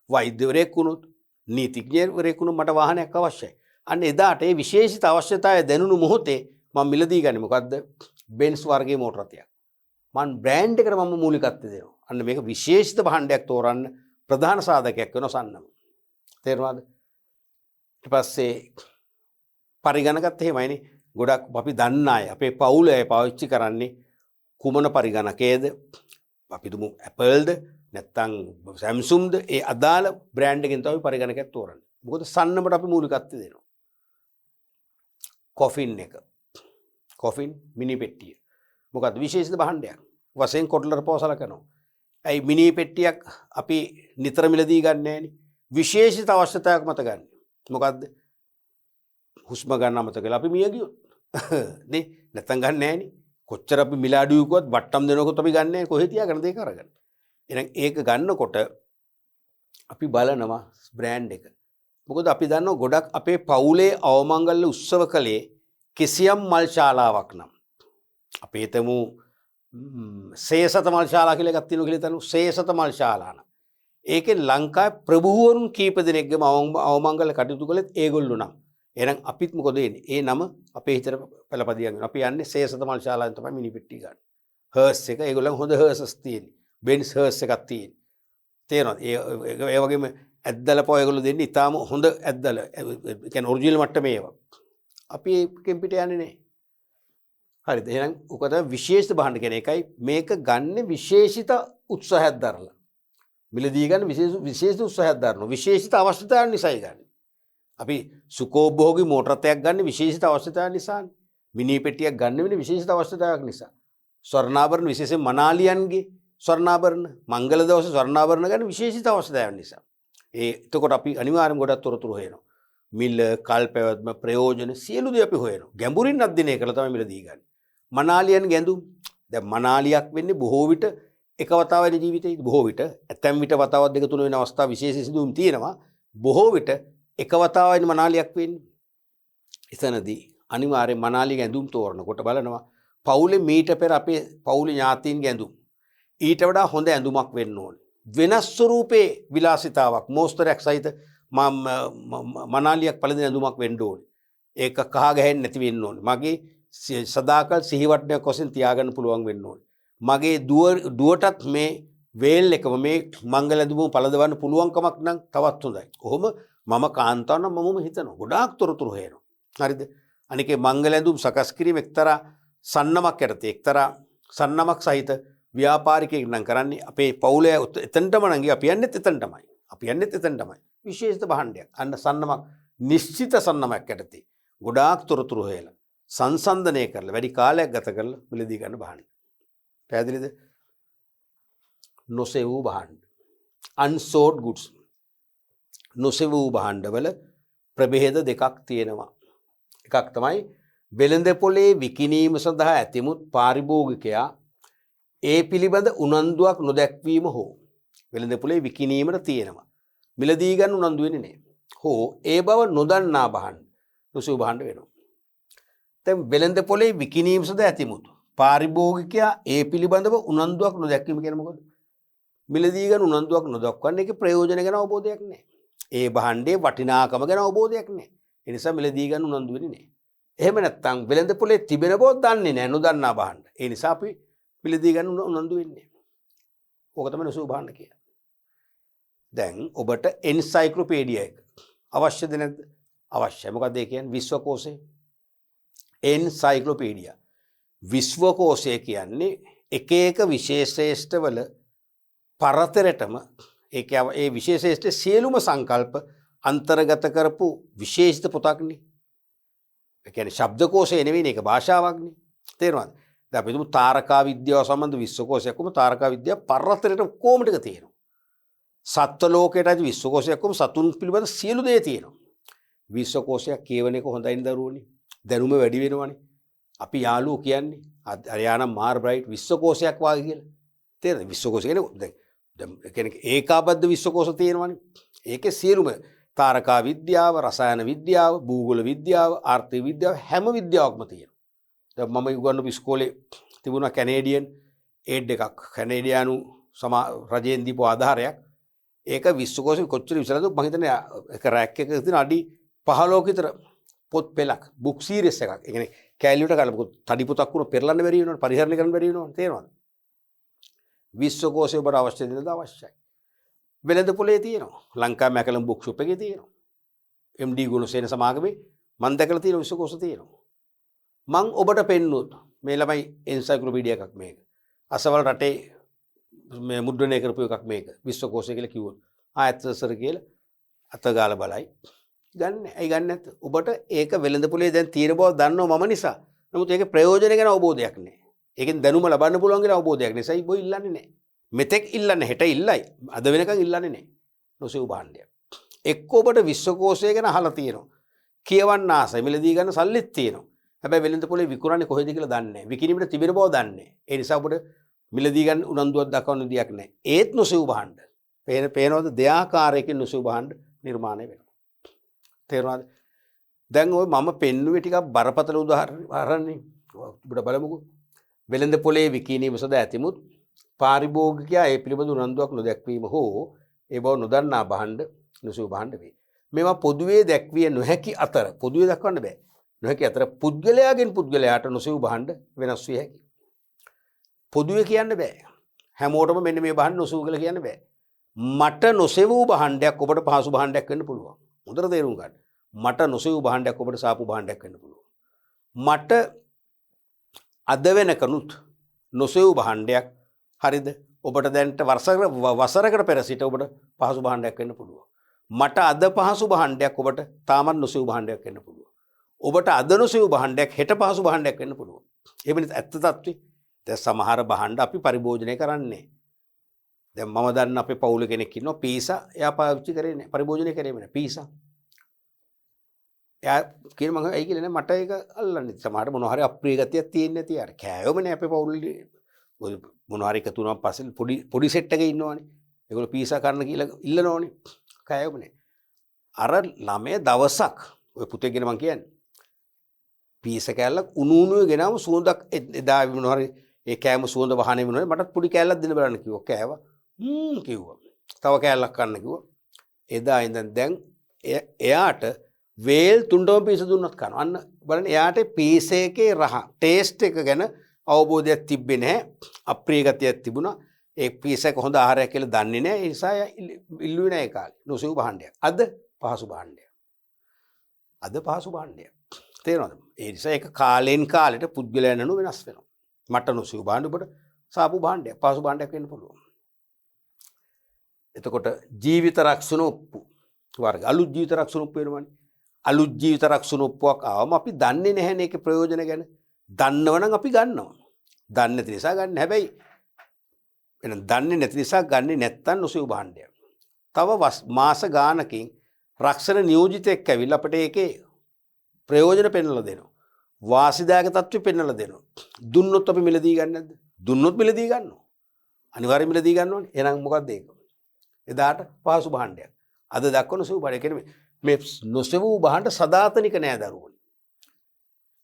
වෛද්‍යවරයෙක් වුණොත් නීතිඥයෙක් වුණොත් මට වාහනයක් අවශ්‍යයි අන්න එදාට ඒ විශේෂිත අවශ්‍යතාවය දැනුණු මොහොතේ මම මිලදී ගන්නේ මොකද්ද බෙන්ස් වර්ගයේ මෝටර රථයක් මම බ්‍රෑන්ඩ් එකට මම මූලිකත්වය දෙනවා අන්න මේක විශේෂිත භාණ්ඩයක් තෝරන්න ප්‍රධාන සාධකයක් වෙනවා සන්නම තේරුණාද ඊට පස්සේ පරිගණකත් එහෙමයිනේ ගොඩක් අපි දන්න අය අපේ පවුල අය පාවිච්චි කරන්නේ කුමන පරිගණකයේද අපි දුමු ඇපල්ද නැත්නම් සැම්සුම්ද ඒ අදාළ බ්‍රෑන්ඩ් එකෙන් තමයි පරිගණකයක් තෝරන්නේ මොකද සන්නමට අපි මූලිකත්වය දෙනවා කොෆින් මිනි පෙට්ටිය මොකද්ද විශේෂිත භාණ්ඩයක් වශයෙන් කොට්ලර් පොසල කරනවා ඇයි මිනි පෙට්ටියක් අපි නිතර මිලදී ගන්න නැහැනේ විශේෂිත අවශ්‍යතාවයක් මත ගන්න මොකද්ද හුස්ම ගන්න අමතක කරලා අපි මිය ගියොත් නේ නැත්තම් ගන්න නැහැනේ කොච්චර අපි මිල අඩුවකුවත් වට්ටම් දෙනකොත් අපි ගන්න නැහැ කොහෙ තියාගෙන දෙක අරගෙන එහෙනම් ඒක ගන්නකොට අපි බලනවා බ්‍රෑන්ඩ් එක මොකද අපි දන්නවා ගොඩක් අපේ පවුලේ අවමංගල්‍ය උත්සව කලේ කිසියම් මල් ශාලාවක් නම් අපි හිතමු සේසත මල් ශාලා කියලා එකක් තියෙනවා කියලා හිතමු සේසත මල් ශාලා නම් ඒකේ ලංකාවේ ප්‍රභූවරුන් කීප දෙනෙක්ගේම අවමංගල්‍ය කටයුතු කළෙත් ඒගොල්ලෝ නම් එහෙනම් අපිත් මොකද වෙන්නේ ඒ නම අපේ හිතට පළපදියම් වෙනවා අපි යන්නේ සේසත මල් ශාලාවෙන් තමයි මිනි පෙට්ටිය ගන්න හර්ස් එක ඒගොල්ලන් හොඳ හර්ස්ස් තියෙන්නේ බෙන්ස් හර්ස් එකක් තියෙන්නේ තේරෙනවද ඒ වගේම ඇද්දල පොය ඒගොල්ලෝ දෙන්නේ ඊටාම හොඳ ඇද්දල කියන්නේ ඔරිජිනල් මට්ටමේ ඒවා අපි ඒකෙන් පිට යන්නේ නැහැ හරිද එහෙනම් උක තමයි විශේෂිත භාණ්ඩ කියන එකයි මේක ගන්න විශේෂිත උත්සාහයක් දරලා මිලදී ගන්න විශේෂිත උත්සාහයක් දරනවා විශේෂිත අවශ්‍යතාවයන් නිසායි ගන්න අපි සුකෝභෝගී මෝටර රථයක් ගන්න විශේෂිත අවශ්‍යතාවයන් නිසානේ මිනි පෙට්ටියක් ගන්න වෙන්නේ විශේෂිත අවශ්‍යතාවයක් නිසා ස්වර්ණාභරණ විශේෂයෙන් මනාලියන්ගේ ස්වර්ණාභරණ මංගල දවසේ ස්වර්ණාභරණ ගන්න විශේෂිත අවශ්‍යතාවයන් නිසා එතකොට අපි අනිවාර්යයෙන් ගොඩක් තොරතුරු හොයනවා මිල කල් පැවැත්ම ප්‍රයෝජන සියලු දේ අපි හොයනවා ගැඹුරින් අධ්‍යයනය කරලා තමයි මිල දී ගන්න මනාලියන් ගැඳුම් දැන් මනාලියක් වෙන්නේ බොහෝ විට එක වතාවයි ජීවිතේ බොහෝ විට ඇතැම් විට වතාවක් දෙක තුන වෙන අවස්ථා විශේෂ සිදුවීම් තියෙනවා බොහෝ විට එක වතාවයි මනාලියක් වෙන්නේ එතනදී අනිවාර්යයෙන් මනාලිය ගැඳුම් තෝරනකොට බලනවා පවුලේ මීට පෙර අපේ පවුලේ ඥාතීන්ගේ ඇඳුම් ඊට වඩා හොඳ ඇඳුමක් වෙන්න ඕනේ වෙනස් ස්වරූපේ විලාසිතාවක් මෝස්තරයක් සහිත මනාලියක් පළඳින ඇඳුමක් වෙන්න ඕනේ ඒක කහ ගහෙන්නේ නැති වෙන්න ඕනේ මගේ සදාකල් සිහිවටනයක් වශයෙන් තියාගන්න පුළුවන් වෙන්න ඕනේ මගේ දුවටත් මේ වේල් එකම මේ මංගල ඇඳුම පළඳවන්න පුළුවන්කමක් නම් තවත් හොඳයි කොහොම මම කාන්තාව නම් මමම හිතනවා ගොඩාක් තොරතුරු හොයනවා හරිද අනිකේ මංගල ඇඳුම් සකස් කිරීම එක්තරා සන්නමක් යටතේ එක්තරා සන්නමක් සහිත ව්‍යාපාරිකයෙක් නම් කරන්නේ අපේ පවුලේ එතනටම නම් ගියා අපි යන්නෙත් එතනටමයි විශේෂිත භාණ්ඩයක් අන්න සන්නමක් නිශ්චිත සන්නමක් යටතේ ගොඩාක් තොරතුරු හොයලා සංසන්දනය කරලා වැඩි කාලයක් ගත කරලා මිලදී ගන්න භාණ්ඩ පැහැදිලිද නොසෙවූ භාණ්ඩ unsold goods නොසෙවූ භාණ්ඩවල ප්‍රභේද දෙකක් තියෙනවා එකක් තමයි වෙළඳ පොලේ විකිණීම සඳහා ඇතිමුත් පාරිභෝගිකයා ඒ පිළිබඳ උනන්දුවක් නොදැක්වීම හෝ වෙළඳ පොලේ විකිණීමට තියෙනවා මිලදී ගන්න උනන්දු වෙන්නේ නැහැ හෝ ඒ බව නොදන්නා භාණ්ඩ නොසෙවූ භාණ්ඩ වෙනවා දැන් වෙළඳ පොලේ විකිණීම සඳහා ඇතිමුත් පාරිභෝගිකයා ඒ පිළිබඳව උනන්දුවක් නොදැක්වීම කියන්නේ මොකද මිලදී ගන්න උනන්දුවක් නොදක්වන්නේ ඒකේ ප්‍රයෝජන ගැන අවබෝධයක් නැහැ ඒ භාණ්ඩේ වටිනාකම ගැන අවබෝධයක් නැහැ ඒ නිසා මිලදී ගන්න උනන්දු වෙන්නේ නැහැ එහෙම නැත්නම් වෙළඳ පොලේ තිබෙන බව දන්නේ නැහැ නොදන්නා භාණ්ඩ ඒ නිසා අපි මිලදී ගන්න උනන්දු වෙන්නේ ඕක තමයි නොසෙවූ භාණ්ඩ කියන්නේ දැන් ඔබට එන්සයික්ලෝපීඩියා එක අවශ්‍යද නැද්ද? අවශ්‍යයි. මොකක්ද ඒ කියන්නේ? විශ්වකෝෂය. එන්සයික්ලෝපීඩියා. විශ්වකෝෂය කියන්නේ එක එක විශේෂේෂ්ඨවල පරතරටම ඒ විශේෂේෂ්ඨ සියලුම සංකල්ප අන්තර්ගත කරපු විශේෂිත පොතක්නේ. ඒ කියන්නේ ශබ්දකෝෂය නෙවෙයි ඒක භාෂාවක්නේ. තේරුණාද? දැන් අපි හිතමු තාරකා විද්‍යාව සම්බන්ධ විශ්වකෝෂයක් වුම තාරකා විද්‍යාව පරතරට කොහොම ටික තියෙනවා. සත්ත්ව ලෝකයට ඇති විශ්වකෝෂයක් වුම සතුන් පිළිබඳ සියලු දේ තියෙනවා. විශ්වකෝෂයක් කියවන එක හොඳයින් දරුවනේ. දැනුම වැඩි වෙනවනේ. අපි යාළුවෝ කියන්නේ අරයානම් මාර් බ්‍රයිට් විශ්වකෝෂයක් වාගේ කියලා. තේරෙනවද? විශ්වකෝෂය කියන්නේ දැන් කියන්නේ ඒකාබද්ධ විශ්වකෝෂ තියෙනවනේ. ඒකේ සියලුම තාරකා විද්‍යාව, රසායන විද්‍යාව, භූගෝල විද්‍යාව, ආර්ථික විද්‍යාව හැම විද්‍යාවක්ම තියෙනවා. දැන් මම උගන්වපු ඉස්කෝලේ තිබුණා කැනේඩියන් ඒඩ් එකක්. කැනේඩියානු රජයෙන් දීපු ආධාරයක්. ඒක විශ්වකෝෂෙ කොච්චර විසලද මම හිතන්නේ ඒක රැක් එකක තියෙන අඩි 15ක විතර පොත් පෙළක් බුක් සීරීස් එකක්. ඒ කියන්නේ කැලියට ගලපු තඩි පොතක් උන පෙරලන්න බැරි වෙනවනේ, පරිහරණය කරන්න බැරි වෙනවනේ. තේරෙනවද? විශ්වකෝෂය ඔබට අවශ්‍ය දෙනද අවශ්‍යයි. වෙළඳ පොලේ තියෙනවා. ලංකා මැකලම් බුක් ෂොප් එකේ තියෙනවා. MD ගුණසේන සමාගමේ මම දැකලා තියෙන විශ්වකෝෂ තියෙනවා. මං ඔබට පෙන්නුවොත් මේ ළමයි එන්සයික්ලෝපීඩියා එකක් මේක. අසවල් රටේ මේ මුද්‍රණය කරපු එකක් මේක. විශ්වකෝෂය කියලා කිව්වොත් ඇත්ත සර් කියලා අතගාලා බලයි. ගන්න. ඇයි ගන්න නැත්ද? ඔබට ඒක වෙළඳ පොලේ දැන් තියෙන බව දන්නව මම නිසා. නමුත් ඒකේ ප්‍රයෝජන ගැන අවබෝධයක් නැහැ. ඒකෙන් දැනුම ලබන්න පුළුවන් කියලා අවබෝධයක් නැසයි බොයි ඉල්ලන්නේ නැහැ. මෙතෙක් ඉල්ලන්නේ හෙට ඉල්ලයි. අද වෙනකන් ඉල්ලන්නේ නැහැ. නොසෙව් භාණ්ඩයක්. එක්ක ඔබට විශ්වකෝෂය ගැන අහලා තියෙනවා. කියවන්න ආසයි. මිලදී ගන්න සල්ලිත් තියෙනවා. හැබැයි වෙළඳ පොලේ විකුණන්නේ කොහෙද කියලා දන්නේ නැහැ. විකිණීමට තිබෙන බව දන්නේ නැහැ. ඒ නිසා ඔබට මිලදී ගන්න උනන්දුවක් දක්වන්න දෙයක් නැහැ. ඒත් නොසෙව් භාණ්ඩ. පේනවද දෙආකාරයකින් නොසෙව් භාණ්ඩ නිර්මාණය වෙනවා. තේරුණාද? දැන් ඔය මම පෙන්නුවේ ටිකක් බරපතල උදාහරණනේ. ඔබට බලමුකෝ. වෙළඳ පොලේ විකිණීම සඳහා ඇතිමුත් පාරිභෝගිකයා ඒ පිළිබඳ උනන්දුවක් නොදැක්වීම හෝ ඒ බව නොදන්නා භාණ්ඩ නොසෙව් භාණ්ඩ වේ. මේවා පොදුවේ දැක්විය නොහැකි අතර පොදුවේ දක්වන්න බෑ. නොහැකි අතර පුද්ගලයාගෙන් පුද්ගලයාට නොසෙව් භාණ්ඩ වෙනස් විය හැකියි. පොදුවේ කියන්න බෑ. හැමෝටම මෙන්න මේ භාණ්ඩ නොසෙව් කියලා කියන්න බෑ. මට නොසෙව් භාණ්ඩයක් ඔබට පහසු භාණ්ඩයක් වෙන්න පුළුවන්. හොඳට තේරුම් ගන්න. මට නොසෙව් භාණ්ඩයක් ඔබට සාපු භාණ්ඩයක් වෙන්න පුළුවන්. මට අද වෙනකනුත් නොසෙව් භාණ්ඩයක් හරිද? ඔබට දැන්ට වසරකට පෙර සිට ඔබට පහසු භාණ්ඩයක් වෙන්න පුළුවන්. මට අද පහසු භාණ්ඩයක් ඔබට තාමත් නොසෙව් භාණ්ඩයක් වෙන්න පුළුවන්. ඔබට අද නොසෙව් භාණ්ඩයක් හෙට පහසු භාණ්ඩයක් වෙන්න පුළුවන්. එහෙමනේ ඇත්ත තත්ත්වය. දැන් සමහර භාණ්ඩ අපි පරිභෝජනය කරන්නේ. දැන් මම දන්න අපේ පවුල කෙනෙක් ඉන්නවා පීසා. එයා පාවිච්චි කරේ නැහැ. පරිභෝජනය කරේ නැහැ. පීසා. එයා කියන මම ඇයි කියලා නේ මට ඒක අල්ලන්නේ. සමහරට මොනවා හරි අප්‍රිය ගතියක් තියෙන්නේ නැති අර. කෑවමනේ අපේ පවුලේ. මොනවා හරි එකතු වුණාම පස්සේ පොඩි සෙට් එකේ ඉන්නවනේ. ඒගොල්ලෝ පීසා කරන්න කියලා ඉල්ලනවනේ. කෑවමනේ. අර ළමයා දවසක් ඔය පුතේගෙන මං කියන්නේ පීස කෑල්ලක් උණු උණුවේ ගෙනාම සුවඳක් එදා මොනවා හරි ඒ කෑම සුවඳ වහන්නේ මොනවද මටත් පොඩි කෑල්ලක් දෙන්න බලන්න කිව්වා. කෑවා. කිව්වා. තව කෑල්ලක් කන්න කිව්වා. එදා ඉඳන් දැන් එයාට වේල් තුන්ටම පීස දුන්නත් කනවා. අන්න බලන්න එයාට පීස එකේ රහ ටේස්ට් එක ගැන අවබෝධයක් තිබ්බේ නැහැ. අප්‍රිය ගතියක් තිබුණා. ඒ පීස එක හොඳ ආහාරයක් කියලා දන්නේ නැහැ. ඒ නිසා ඉල්ලුවේ නැහැ ඒ කාලේ. නොසෙව් භාණ්ඩයක්. අද පහසු භාණ්ඩයක්. අද පහසු භාණ්ඩයක්. තේරෙනවද? ඒ නිසා ඒක කාලෙන් කාලෙට පුද්ගලයන් අනුව වෙනස් වෙනවා. මට නොසෙව් භාණ්ඩ ඔබට සාපු භාණ්ඩයක් පහසු භාණ්ඩයක් වෙන්න පුළුවන්. එතකොට ජීවිත රක්ෂණ ඔප්පු වර්ග අලුත් ජීවිත රක්ෂණ ඔප්පු වෙනවනේ. අලුත් ජීවිත රක්ෂණ ඔප්පුවක් ආවම අපි දන්නේ නැහැ නේ ඒකේ ප්‍රයෝජන ගැන. දන්නවනම් අපි ගන්නවා. දන්නේ නැති නිසා ගන්න. හැබැයි එහෙනම් දන්නේ නැති නිසා ගන්නේ නැත්තම් නොසෙව් භාණ්ඩයක්. තව මාස ගානකින් රක්ෂණ නියෝජිතයෙක් ඇවිල්ලා අපිට ඒකේ ප්‍රයෝජන පෙන්වලා දෙනවා. වාසිදායක තත්ත්වෙ පෙන්වලා දෙනවා. දුන්නොත් අපි මිලදී ගන්නේ නැද්ද? දුන්නොත් මිලදී ගන්නවා. අනිවාර්යයෙන් මිලදී ගන්නවනේ. එහෙනම් මොකක්ද ඒක? එදාට පහසු භාණ්ඩයක්. අද දක්වන සෙව් භාණ්ඩය කියන්නේ මේ නොසෙව් භාණ්ඩ සදාතනික නෑ දරුවනේ.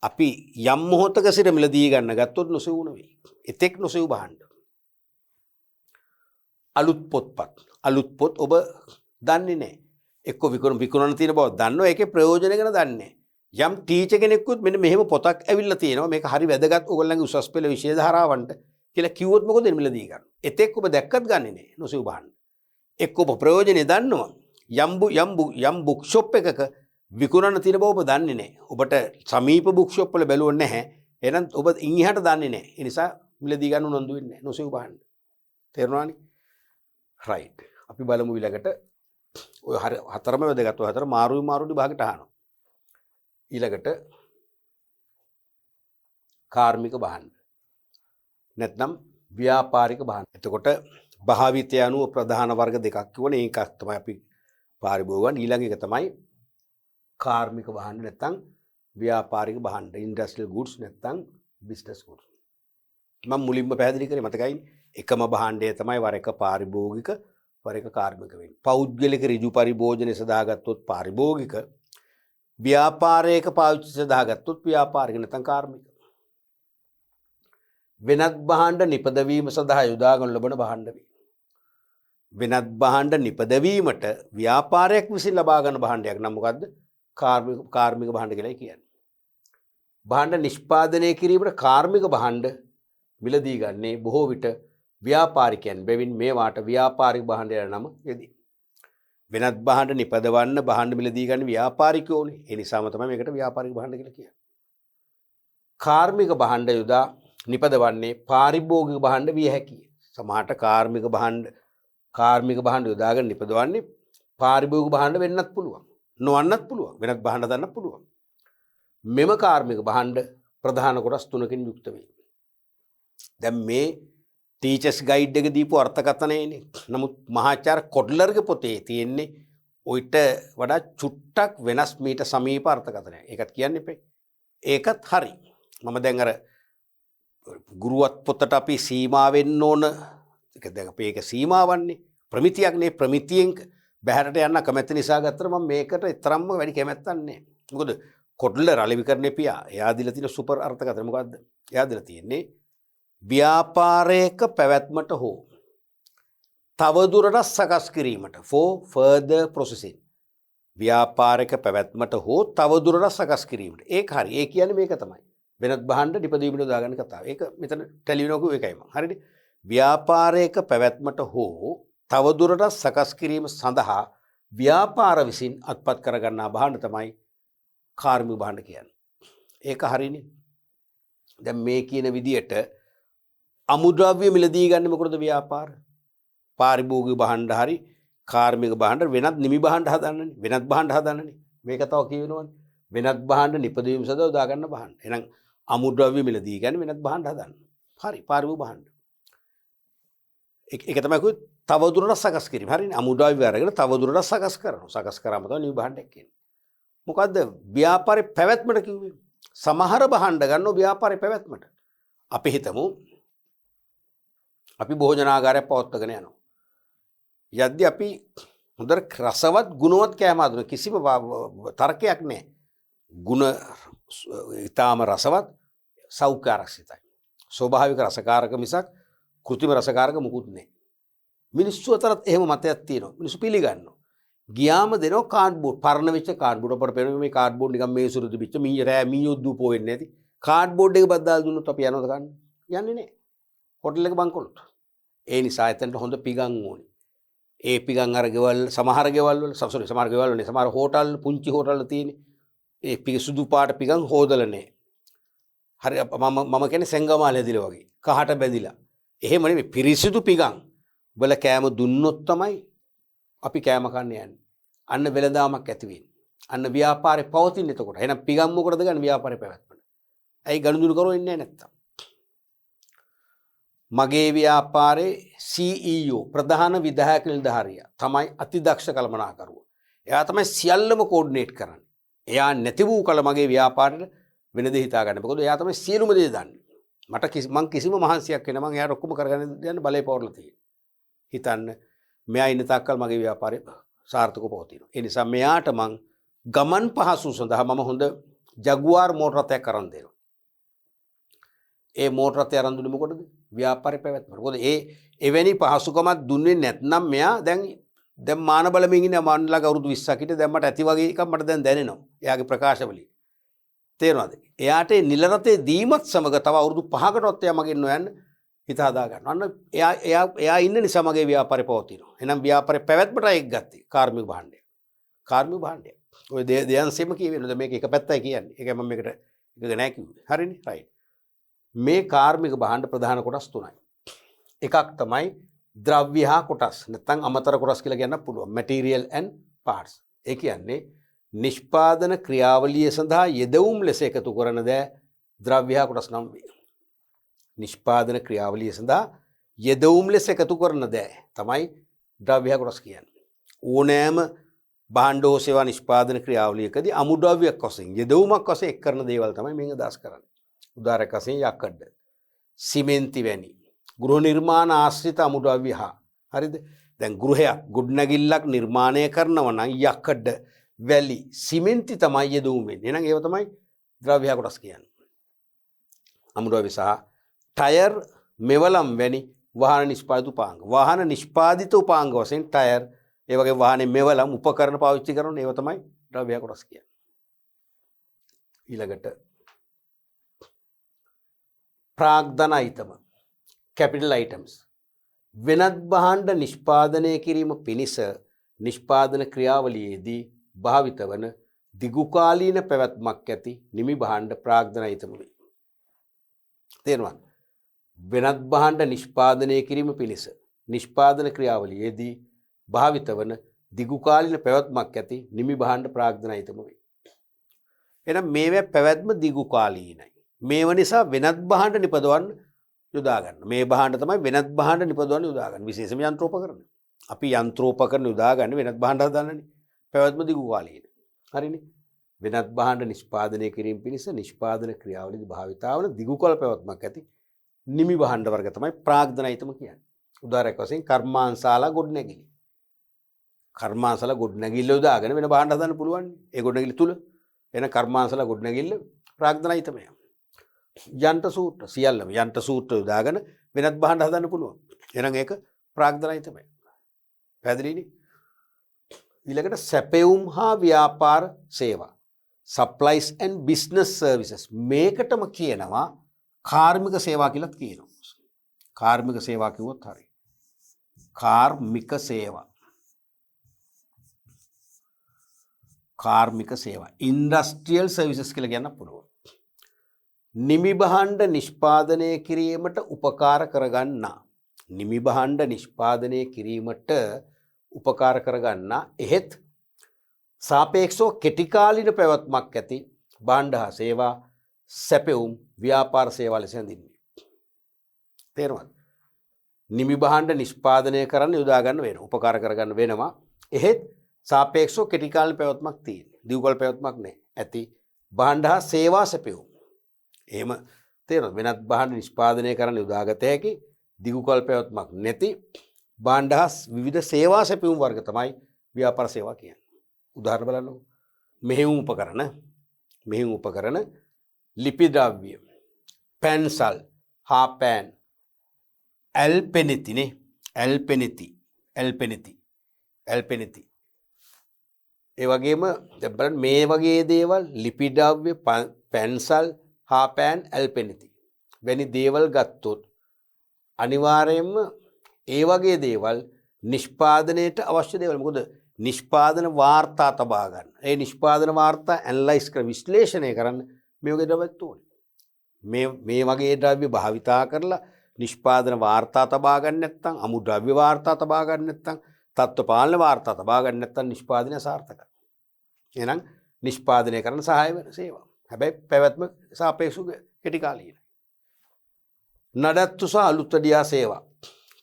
අපි යම් මොහොතක සිට මිලදී ගන්න ගත්තොත් නොසෙව් නෙවෙයි. එතෙක් නොසෙව් භාණ්ඩ. අලුත් පොත්පත්. අලුත් පොත් ඔබ දන්නේ නැහැ. එක්ක විකුණන තියෙන බව දන්නවා. ඒකේ ප්‍රයෝජන ගැන දන්නේ නැහැ. යම් ටීචර් කෙනෙක්කුත් මෙන්න මෙහෙම පොතක් ඇවිල්ලා තියෙනවා. මේක හරි වැදගත් ඔයගොල්ලන්ගේ උසස් පෙළ විෂය ධාරාවන්ට කියලා කිව්වොත් මොකද මිලදී ගන්න. එතෙක් ඔබ දැක්කත් ගන්නෙ නැහැ නොසෙව් භාණ්ඩ. එක්ක ඔබ ප්‍රයෝජනේ දන්නවා. යම් බුක් ෂොප් එකක විකුණන තියෙන බව ඔබ දන්නේ නැහැ. ඔබට සමීප බුක් ෂොප් වල බැලුවොත් නැහැ. එහෙනම් ඔබ ඉන් එහාට දන්නේ නැහැ. ඒ නිසා මිලදී ගන්න උනන්දු වෙන්නේ නැහැ. නොසෙව් බහන්න. තේරුණානේ? රයිට්. අපි බලමු ඊළඟට ඔය හතරම වැදගත්. ඔය හතර මාරුයි භාගයට අහනවා. ඊළඟට කාර්මික භාණ්ඩ. නැත්නම් ව්‍යාපාරික භාණ්ඩ. එතකොට භාවිතය අනුව ප්‍රධාන වර්ග දෙකක් කිව්වනේ. ඒකක් තමයි අපි පාරිභෝගිකයන්. ඊළඟ එක තමයි කාර්මික භාණ්ඩ නැත්නම් ව්‍යාපාරික භාණ්ඩ. ඉන්ඩස්ට්‍රියල් ගුඩ්ස් නැත්නම් බිස්නස් ගුඩ්ස්. මම මුලින්ම පැහැදිලි කරේ මතකයිනේ. එකම භාණ්ඩය තමයි වර එක පාරිභෝගික වර එක කාර්මික වෙන්නේ. පෞද්ගලික ඍජු පරිභෝජනය සඳහා ගත්තොත් පාරිභෝගික, ව්‍යාපාරයක පාවිච්චි සඳහා ගත්තොත් ව්‍යාපාරික නැත්නම් කාර්මික. වෙනත් භාණ්ඩ නිපදවීම සඳහා යොදාගනු ලබන භාණ්ඩ වේ. වෙනත් භාණ්ඩ නිපදවීමට ව්‍යාපාරයක් විසින් ලබා ගන්න භාණ්ඩයක් නම් මොකද්ද? කාර්මික භාණ්ඩ කියලා කියන්නේ. භාණ්ඩ නිෂ්පාදනය කිරීමට කාර්මික භාණ්ඩ මිලදී ගන්නේ බොහෝ විට ව්‍යාපාරිකයන්. බැවින් මේවාට ව්‍යාපාරික භාණ්ඩ යන නම යෙදී. වෙනත් භාණ්ඩ නිපදවන්න භාණ්ඩ මිලදී ගන්න ව්‍යාපාරිකයෝනේ. ඒ නිසාම තමයි මේකට ව්‍යාපාරික භාණ්ඩ කියලා කියන්නේ. කාර්මික භාණ්ඩ යොදා නිපදවන්නේ පාරිභෝගික භාණ්ඩ විය හැකියි. සමහරට කාර්මික භාණ්ඩ යොදාගෙන නිපදවන්නේ පාරිභෝගික භාණ්ඩ වෙන්නත් පුළුවන්. නොවන්නත් පුළුවන්. වෙනත් භාණ්ඩ ගන්නත් පුළුවන්. මෙම කාර්මික භාණ්ඩ ප්‍රධාන කොටස් තුනකින් යුක්ත වේ. දැන් මේ ටීචර්ස් ගයිඩ් එක දීපු අර්ථකථනයනේ. නමුත් මහාචාර්ය කොඩ්ලර්ගේ පොතේ තියෙන්නේ ඔයිට වඩා චුට්ටක් වෙනස් මීට සමීප අර්ථකථනයක්. ඒකත් කියන්න එපේ. ඒකත් හරි. මම දැන් අර ගුරුවත් පොතට අපි සීමා වෙන්න ඕන. ඒක දැන් අපි ඒක සීමාවන්නේ. ප්‍රමිතියක් නේ. ප්‍රමිතියෙන් බහැරට යන්න කැමැත්ත නිසා ගත්තට මම මේකට තරම්ම වැඩි කැමැත්තක් නැහැ. මොකද කොඩ්ලර් අලෙවිකරණේ පියා. එයා දීලා තියෙන සුපර් අර්ථකථනය මොකද්ද? එයා දීලා තියෙන්නේ ව්‍යාපාරයක පැවැත්මට හෝ තවදුරටත් සකස් කිරීමට for further processing. ව්‍යාපාරයක පැවැත්මට හෝ තවදුරටත් සකස් කිරීමට. ඒක හරි. ඒ කියන්නේ මේක තමයි. වෙනත් භාණ්ඩ නිපදවීමට දාගන්න කතාව. ඒක මෙතන ටෙලිවිනෝකු එකයි මම. හරිද? ව්‍යාපාරයක පැවැත්මට හෝ තවදුරටත් සකස් කිරීම සඳහා ව්‍යාපාර විසින් අත්පත් කරගන්නා භාණ්ඩ තමයි කාර්මික භාණ්ඩ කියන්නේ. ඒක හරිනේ. දැන් මේ කියන විදියට අමුද්‍රව්‍ය මිලදී ගන්න මොකටද ව්‍යාපාර? පාරිභෝගික භාණ්ඩ හරි කාර්මික භාණ්ඩ වෙනත් නිමි භාණ්ඩ හදන්නනේ. වෙනත් භාණ්ඩ හදන්නනේ. මේක තව කියවෙනවනේ. වෙනත් භාණ්ඩ නිපදවීම සඳහා උදා ගන්න භාණ්ඩ. එහෙනම් අමුද්‍රව්‍ය මිලදී ගන්න වෙනත් භාණ්ඩ හදන්න. හරි පාරිභෝගික භාණ්ඩ. ඒක තමයි කිව්වේ තවදුරටත් සකස් කිරීම. හරිනේ. අමුද්‍රව්‍ය අරගෙන තවදුරටත් සකස් කරනවා. සකස් කරාම තමයි නිමි භාණ්ඩයක් කියන්නේ. මොකද්ද ව්‍යාපාරේ පැවැත්මට කිව්වේ? සමහර භාණ්ඩ ගන්නවා ව්‍යාපාරේ පැවැත්මට. අපි හිතමු අපි භෝජනාගාරයක් පවත්වාගෙන යනවා. යද්දී අපි හොඳට රසවත් ගුණවත් කෑම හදන කිසිම තර්කයක් නැහැ. ගුණ ඊටාම රසවත් සෞඛ්‍ය ආරක්ෂිතයි. ස්වභාවික රසකාරක මිසක් කෘත්‍රිම රසකාරක මුකුත් නැහැ. මිනිස්සු අතරත් එහෙම මතයක් තියෙනවා. මිනිස්සු පිළිගන්නවා. ගියාම දෙනවා කාඩ්බෝඩ් පරණ වෙච්ච කාඩ්බෝඩ් අපට පේනවා මේ කාඩ්බෝඩ් නිකන් මේ සුරුදු පිට මීයෝ දූපෝ වෙන්නේ නැති. කාඩ්බෝඩ් එක බද්දාලා දුන්නොත් අපි යනවද ගන්න? යන්නේ නැහැ. හොටල් එක බංකොලොත්. ඒ නිසා එතනට හොඳ පිගන් ඕනේ. ඒ පිගන් අර ගෙවල් සමහර ගෙවල් වල සමහර ගෙවල් වල සමහර හෝටල් පුංචි හෝටල් වල තියෙන්නේ. ඒ සුදු පාට පිගන් හොදලා නැහැ. හරි මම කියන්නේ සෙංගමාල හැදිලා වගේ. කහට බැඳිලා. එහෙම නෙමෙයි පිරිසිදු පිගන්. වල කෑම දුන්නොත් තමයි අපි කෑම කන්න යන්නේ. අන්න වෙලදාමක් ඇති වෙන්නේ. අන්න ව්‍යාපාරේ පවතින්නේ එතකොට. එහෙනම් පිගම් මොකටද ගන්න ව්‍යාපාරේ පැවැත්මට. ඇයි ගනුදෙනු කරෝ ඉන්නේ නැත්තම්. මගේ ව්‍යාපාරේ CEO ප්‍රධාන විධායක නිලධාරියා තමයි අතිදක්ෂ කළමනාකරුවා. එයා තමයි සියල්ලම කෝඩිනේට් කරන්නේ. එයා නැති වූ කල මගේ ව්‍යාපාරෙට වෙන දේ හිතා ගන්න. මොකද එයා තමයි සියලුම දේ දන්නේ. මම කිසිම මහන්සියක් වෙන මම එයාට ඔක්කොම කරගෙන යන්න බලය පවර්ලා තියෙනවා. හිතන්න මෙයා ඉන්න තාක්කල් මගේ ව්‍යාපාරේ සාර්ථකව පවතිනවා. ඒ නිසා මෙයාට මං ගමන් පහසු සඳහා මම හොඳ ජගුවාර් මෝටර රථයක් අරන් දෙනවා. ඒ මෝටර රථය අරන් දුන්නේ මොකටද? ව්‍යාපාරේ පැවැත්මට. මොකද එවැනි පහසුකමක් දුන්නේ නැත්නම් මෙයා දැන් මාන බලමින් ඉන්න මන්ලක අවුරුදු 20ක් හිටිය දැන් මට ඇති වගේ එකක් මට දැන් දැනෙනවා. එයාගේ ප්‍රකාශවලින්. තේරෙනවද? එයාට නිල රථේ දීමත් සමග තව අවුරුදු 5කටවත් එයා මගෙන් නොයන්න හිත හදා ගන්න. අන්න එයා ඉන්න නිසා මගේ ව්‍යාපාරේ පවතිනවා. එහෙනම් ව්‍යාපාරේ පැවැත්මට ඒක ගත්තේ කාර්මික භාණ්ඩය. කාර්මික භාණ්ඩය. ඔය දෙයන්සෙම කියවෙනවද මේක එක පැත්තයි කියන්නේ. ඒකයි මම මේකට එක නෑ කිව්වේ. හරිනේ? රයිට්. මේ කාර්මික භාණ්ඩ ප්‍රධාන කොටස් තුනයි. එකක් තමයි ද්‍රව්‍ය හා කොටස්. නැත්නම් අමතර කොටස් කියලා කියන්න පුළුවන්. material and parts. ඒ කියන්නේ නිෂ්පාදන ක්‍රියාවලිය සඳහා යෙදවුම් ලෙස එකතු කරන දෑ ද්‍රව්‍ය හා කොටස් නම් වේ. නිෂ්පාදන ක්‍රියාවලිය සඳහා යෙදවුම් ලෙස එකතු කරන දෑ තමයි ද්‍රව්‍ය හා කොටස් කියන්නේ. ඕනෑම භාණ්ඩ හෝ සේවා නිෂ්පාදන ක්‍රියාවලියකදී අමුද්‍රව්‍යයක් වශයෙන් යෙදවුමක් වශයෙන් එක් කරන දේවල් තමයි මේක අදහස් කරන්නේ. උදාහරණයක් වශයෙන් යකඩ, සිමෙන්ති වැනි ගෘහ නිර්මාණ ආශ්‍රිත අමුද්‍රව්‍ය හා හරිද? දැන් ගෘහයක් ගොඩනැගිල්ලක් නිර්මාණය කරනවා නම් යකඩ, වැලි, සිමෙන්ති තමයි යෙදවුම් වෙන්නේ. එහෙනම් ඒව තමයි ද්‍රව්‍ය හා කොටස් කියන්නේ. අමුද්‍රව්‍ය සහ ටයර්, මෙවලම් වැනි වාහන නිෂ්පාදිත උපාංග. වාහන නිෂ්පාදිත උපාංග වශයෙන් ටයර්, ඒ වගේ වාහනේ මෙවලම් උපකරණ පාවිච්චි කරන ඒවා තමයි ද්‍රව්‍ය කොටස් කියන්නේ. ඊළඟට ප්‍රාග්ධන අයිතම කැපිටල් අයිටම්ස්. වෙනත් භාණ්ඩ නිෂ්පාදනය කිරීම පිණිස නිෂ්පාදන ක්‍රියාවලියේදී භාවිත වන දිගුකාලීන පැවැත්මක් ඇති නිමි භාණ්ඩ ප්‍රාග්ධන අයිතම වේ. තේරුණාද? වෙනත් භාණ්ඩ නිෂ්පාදනය කිරීම පිණිස නිෂ්පාදන ක්‍රියාවලියේදී භාවිත වන දිගුකාලීන පැවැත්මක් ඇති නිමි භාණ්ඩ ප්‍රාග්ධන අයිතම වේ. එහෙනම් මේවා පැවැත්ම දිගුකාලීනයි. මේව නිසා වෙනත් භාණ්ඩ නිපදවන්න යොදා ගන්න. මේ භාණ්ඩ තමයි වෙනත් භාණ්ඩ නිපදවන්න යොදා ගන්න. විශේෂම යන්ත්‍රෝපකරණ. අපි යන්ත්‍රෝපකරණ යොදා ගන්න වෙනත් භාණ්ඩ හදන්නනේ. පැවැත්ම දිගුකාලීන. හරිනේ? වෙනත් භාණ්ඩ නිෂ්පාදනය කිරීම පිණිස නිෂ්පාදන ක්‍රියාවලියේදී භාවිතා වන දිගුකාල පැවැත්මක් ඇති නිමි භාණ්ඩ වර්ග තමයි ප්‍රාග්ධන අයිතම කියන්නේ. උදාහරණයක් වශයෙන් කර්මාන්තශාලා ගොඩනැගිලි. කර්මාන්තශාලා ගොඩනැගිල්ල යොදාගෙන වෙන භාණ්ඩ හදන්න පුළුවන්. ඒ ගොඩනැගිලි තුල එන කර්මාන්තශාලා ගොඩනැගිල්ල ප්‍රාග්ධන අයිතමයි. යන්ත්‍ර සූත්‍ර සියල්ලම යන්ත්‍ර සූත්‍ර යොදාගෙන වෙනත් භාණ්ඩ හදන්න පුළුවන්. එහෙනම් ඒක ප්‍රාග්ධන අයිතමයි. පැහැදිලිනේ? ඊළඟට සැපයුම් හා ව්‍යාපාර සේවා. supplies and business services. මේකටම කියනවා කාර්මික සේවා කියලාත් කියනවා. කාර්මික සේවා කිව්වොත් හරි. කාර්මික සේවා. කාර්මික සේවා. ඉන්ඩස්ට්‍රියල් සර්විසස් කියලා කියන්න පුළුවන්. නිමි භාණ්ඩ නිෂ්පාදනය කිරීමට උපකාර කරගන්නා. නිමි භාණ්ඩ නිෂ්පාදනය කිරීමට උපකාර කරගන්නා එහෙත් සාපේක්ෂව කෙටිකාලීන පැවැත්මක් ඇති භාණ්ඩ හා සේවා සැපයුම් ව්‍යාපාර සේවා ලෙස හඳුන්වන්නේ. තේරුණාද? නිමි භාණ්ඩ නිෂ්පාදනය කරන්න යොදා ගන්න වෙනවා. උපකාර කරගන්න වෙනවා. එහෙත් සාපේක්ෂව කෙටිකාලීන පැවැත්මක් තියෙන. දීර්ඝකාල පැවැත්මක් නැහැ. ඇති භාණ්ඩ හා සේවා සැපයුම්. එහෙම තේරුණාද? වෙනත් භාණ්ඩ නිෂ්පාදනය කරන්න යොදාගත හැකි දීර්ඝකාල පැවැත්මක් නැති භාණ්ඩ හා විවිධ සේවා සැපයුම් වර්ග තමයි ව්‍යාපාර සේවා කියන්නේ. උදාහරණ බලන්නකො. මෙහෙයුම් උපකරණ, ලිපි ද්‍රව්‍ය, පැන්සල්, හා පෑන්, ඇල්පෙනිතිනේ, ඇල්පෙනිති. ඒ වගේම දැන් බලන්න මේ වගේ දේවල් ලිපි ද්‍රව්‍ය, පැන්සල්, හා පෑන්, ඇල්පෙනිති වැනි දේවල් ගත්තොත් අනිවාර්යයෙන්ම ඒ වගේ දේවල් නිෂ්පාදනයට අවශ්‍ය දේවල්. මොකද නිෂ්පාදන වාර්තා තබා ගන්න. ඒ නිෂ්පාදන වාර්තා ඇනලයිස් කර විශ්ලේෂණය කරන්න මේ වගේ ද්‍රව්‍යත් ඕනේ. මේ වගේ ද්‍රව්‍ය භාවිතා කරලා නිෂ්පාදන වාර්තා තබා ගන්න නැත්නම්, අමුද්‍රව්‍ය වාර්තා තබා ගන්න නැත්නම්, තත්ත්ව පාලන වාර්තා තබා ගන්න නැත්නම් නිෂ්පාදනය සාර්ථකයි. එහෙනම් නිෂ්පාදනය කරන සහාය වෙන සේවා. හැබැයි පැවැත්ම සාපේක්ෂව කෙටි කාලීනයි. නඩත්තු සහ අලුත් වැඩියා සේවා.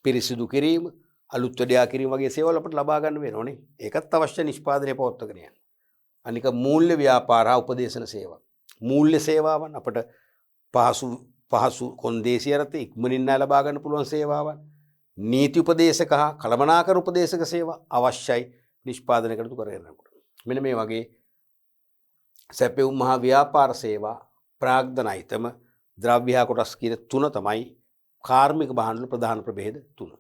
පිරිසිදු කිරීම, අලුත් වැඩියා කිරීම වගේ සේවල් අපිට ලබා ගන්න වෙනෝනේ. ඒකත් අවශ්‍ය නිෂ්පාදනය පවත්වාගෙන යන්න. අනික මූල්‍ය ව්‍යාපාර හා උපදේශන සේවා. මූල්‍ය සේවාවන් අපිට පහසු කොන්දේසි යටතේ ඉක්මනින් ලබා ගන්න පුළුවන් සේවාවන්. නීති උපදේශක හා කළමනාකර උපදේශක සේවා අවශ්‍යයි නිෂ්පාදනය කටයුතු කරගෙනනකොට. මෙන්න මේ වගේ සැපයුම් මහා ව්‍යාපාර සේවා, ප්‍රාග්ධන අයිතම, ද්‍රව්‍ය හා කොටස් කියන තුන තමයි කාර්මික භාණ්ඩවල ප්‍රධාන ප්‍රභේද තුන.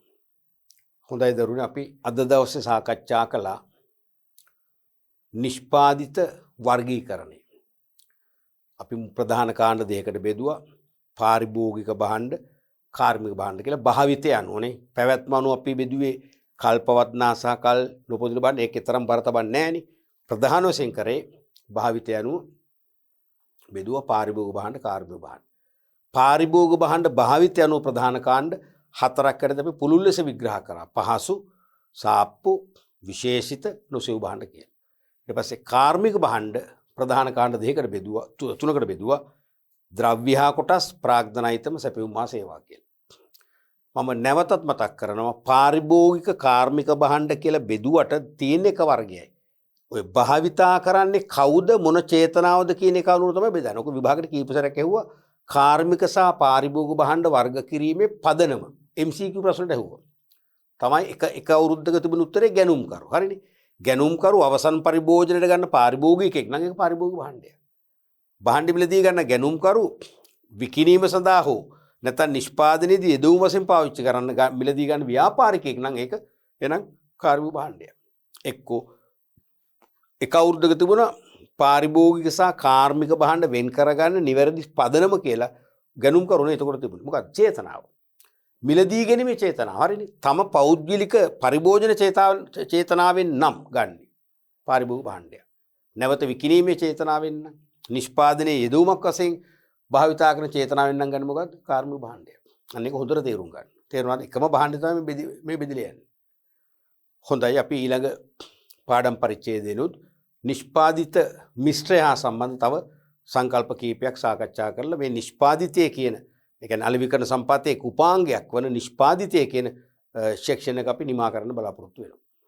හොඳයි දරුවනේ, අපි අද දවසේ සාකච්ඡා කළා නිෂ්පාදිත වර්ගීකරණය. අපි ප්‍රධාන කාණ්ඩ දෙකකට බෙදුවා. පාරිභෝගික භාණ්ඩ, කාර්මික භාණ්ඩ කියලා භාවිතය අනුවනේ පැවැත්ම අනුව අපි බෙදුවේ කල්පවත්නා සහ කල් නොපොදුන භාණ්ඩ ඒක තරම් බර තබන්නේ නැහැනේ. ප්‍රධාන වශයෙන් කරේ භාවිතය අනුව බෙදුවා පාරිභෝගික භාණ්ඩ කාර්මික භාණ්ඩ. පාරිභෝගික භාණ්ඩ භාවිතය අනුව ප්‍රධාන කාණ්ඩ 4කට අපි පුළුල් ලෙස විග්‍රහ කරා. පහසු, සාප්පු, විශේෂිත, නොසෙව් භාණ්ඩ කියලා. ඊට පස්සේ කාර්මික භාණ්ඩ ප්‍රධාන කාණ්ඩ දෙකකට බෙදුවා, තුනකට බෙදුවා. ද්‍රව්‍ය හා කොටස්, ප්‍රාග්ධන අයිතම, සැපයුම් හා සේවා කියලා. මම නැවතත් මතක් කරනවා පාරිභෝගික කාර්මික භාණ්ඩ කියලා බෙදුවට තියෙන එක වර්ගයයි. ඔය භාවිතා කරන්නේ කවුද මොන චේතනාවද කියන එක අනුව තමයි බෙදන්නේ. ඔක විභාගයට කීප සැරයක් ඇහුවා. කාර්මික සහ පාරිභෝගික භාණ්ඩ වර්ග කිරීමේ පදනම MCQ ප්‍රශ්නට ඇහුවා. තමයි එක අවුරුද්දක තිබුණු උත්තරේ ගැනුම්කරු. හරිනේ. ගැනුම්කරු අවසන් පරිභෝජනයට ගන්න පාරිභෝගිකෙක් නම් ඒක පාරිභෝගික භාණ්ඩයක්. භාණ්ඩ මිලදී ගන්න ගැනුම්කරු විකිණීම සඳහා හෝ නැත්නම් නිෂ්පාදනයේදී යෙදවුම් වශයෙන් පාවිච්චි කරන්න මිලදී ගන්න ව්‍යාපාරිකයෙක් නම් ඒක එනම් කාර්මික භාණ්ඩයක්. එක්කෝ එක අවුරුද්දක තිබුණ පාරිභෝගික සහ කාර්මික භාණ්ඩ වෙන් කරගන්න නිවැරදි පදනම කියලා ගැනුම්කරුනේ එතකොට තිබුණේ. මොකක්ද චේතනාව? මිලදී ගැනීමේ චේතනාව. හරිනේ. තම පෞද්ගලික පරිභෝජන චේතනාවෙන් නම් ගන්න පාරිභෝගික භාණ්ඩයක්. නැවත විකිණීමේ චේතනාවෙන් නම් නිෂ්පාදනයේ යෙදවුමක් වශයෙන් භාවිතා කරන චේතනාවෙන් නම් ගන්න මොකද්ද? කාර්මික භාණ්ඩය. අන්න ඒක හොඳට තේරුම් ගන්න. තේරුණාද? එකම භාණ්ඩය තමයි මේ බෙදලා යන්නේ. හොඳයි අපි ඊළඟ පාඩම් පරිච්ඡේදයේනොත් නිෂ්පාදිත මිශ්‍රය හා සම්බන්ධ තව සංකල්ප කීපයක් සාකච්ඡා කරලා මේ නිෂ්පාදිතය කියන ඒ කියන්නේ අලෙවිකරණ සම්පතේ උපාංගයක් වන නිෂ්පාදිතය කියන සෙක්ෂන් එක අපි නිමා කරන්න බලාපොරොත්තු වෙනවා.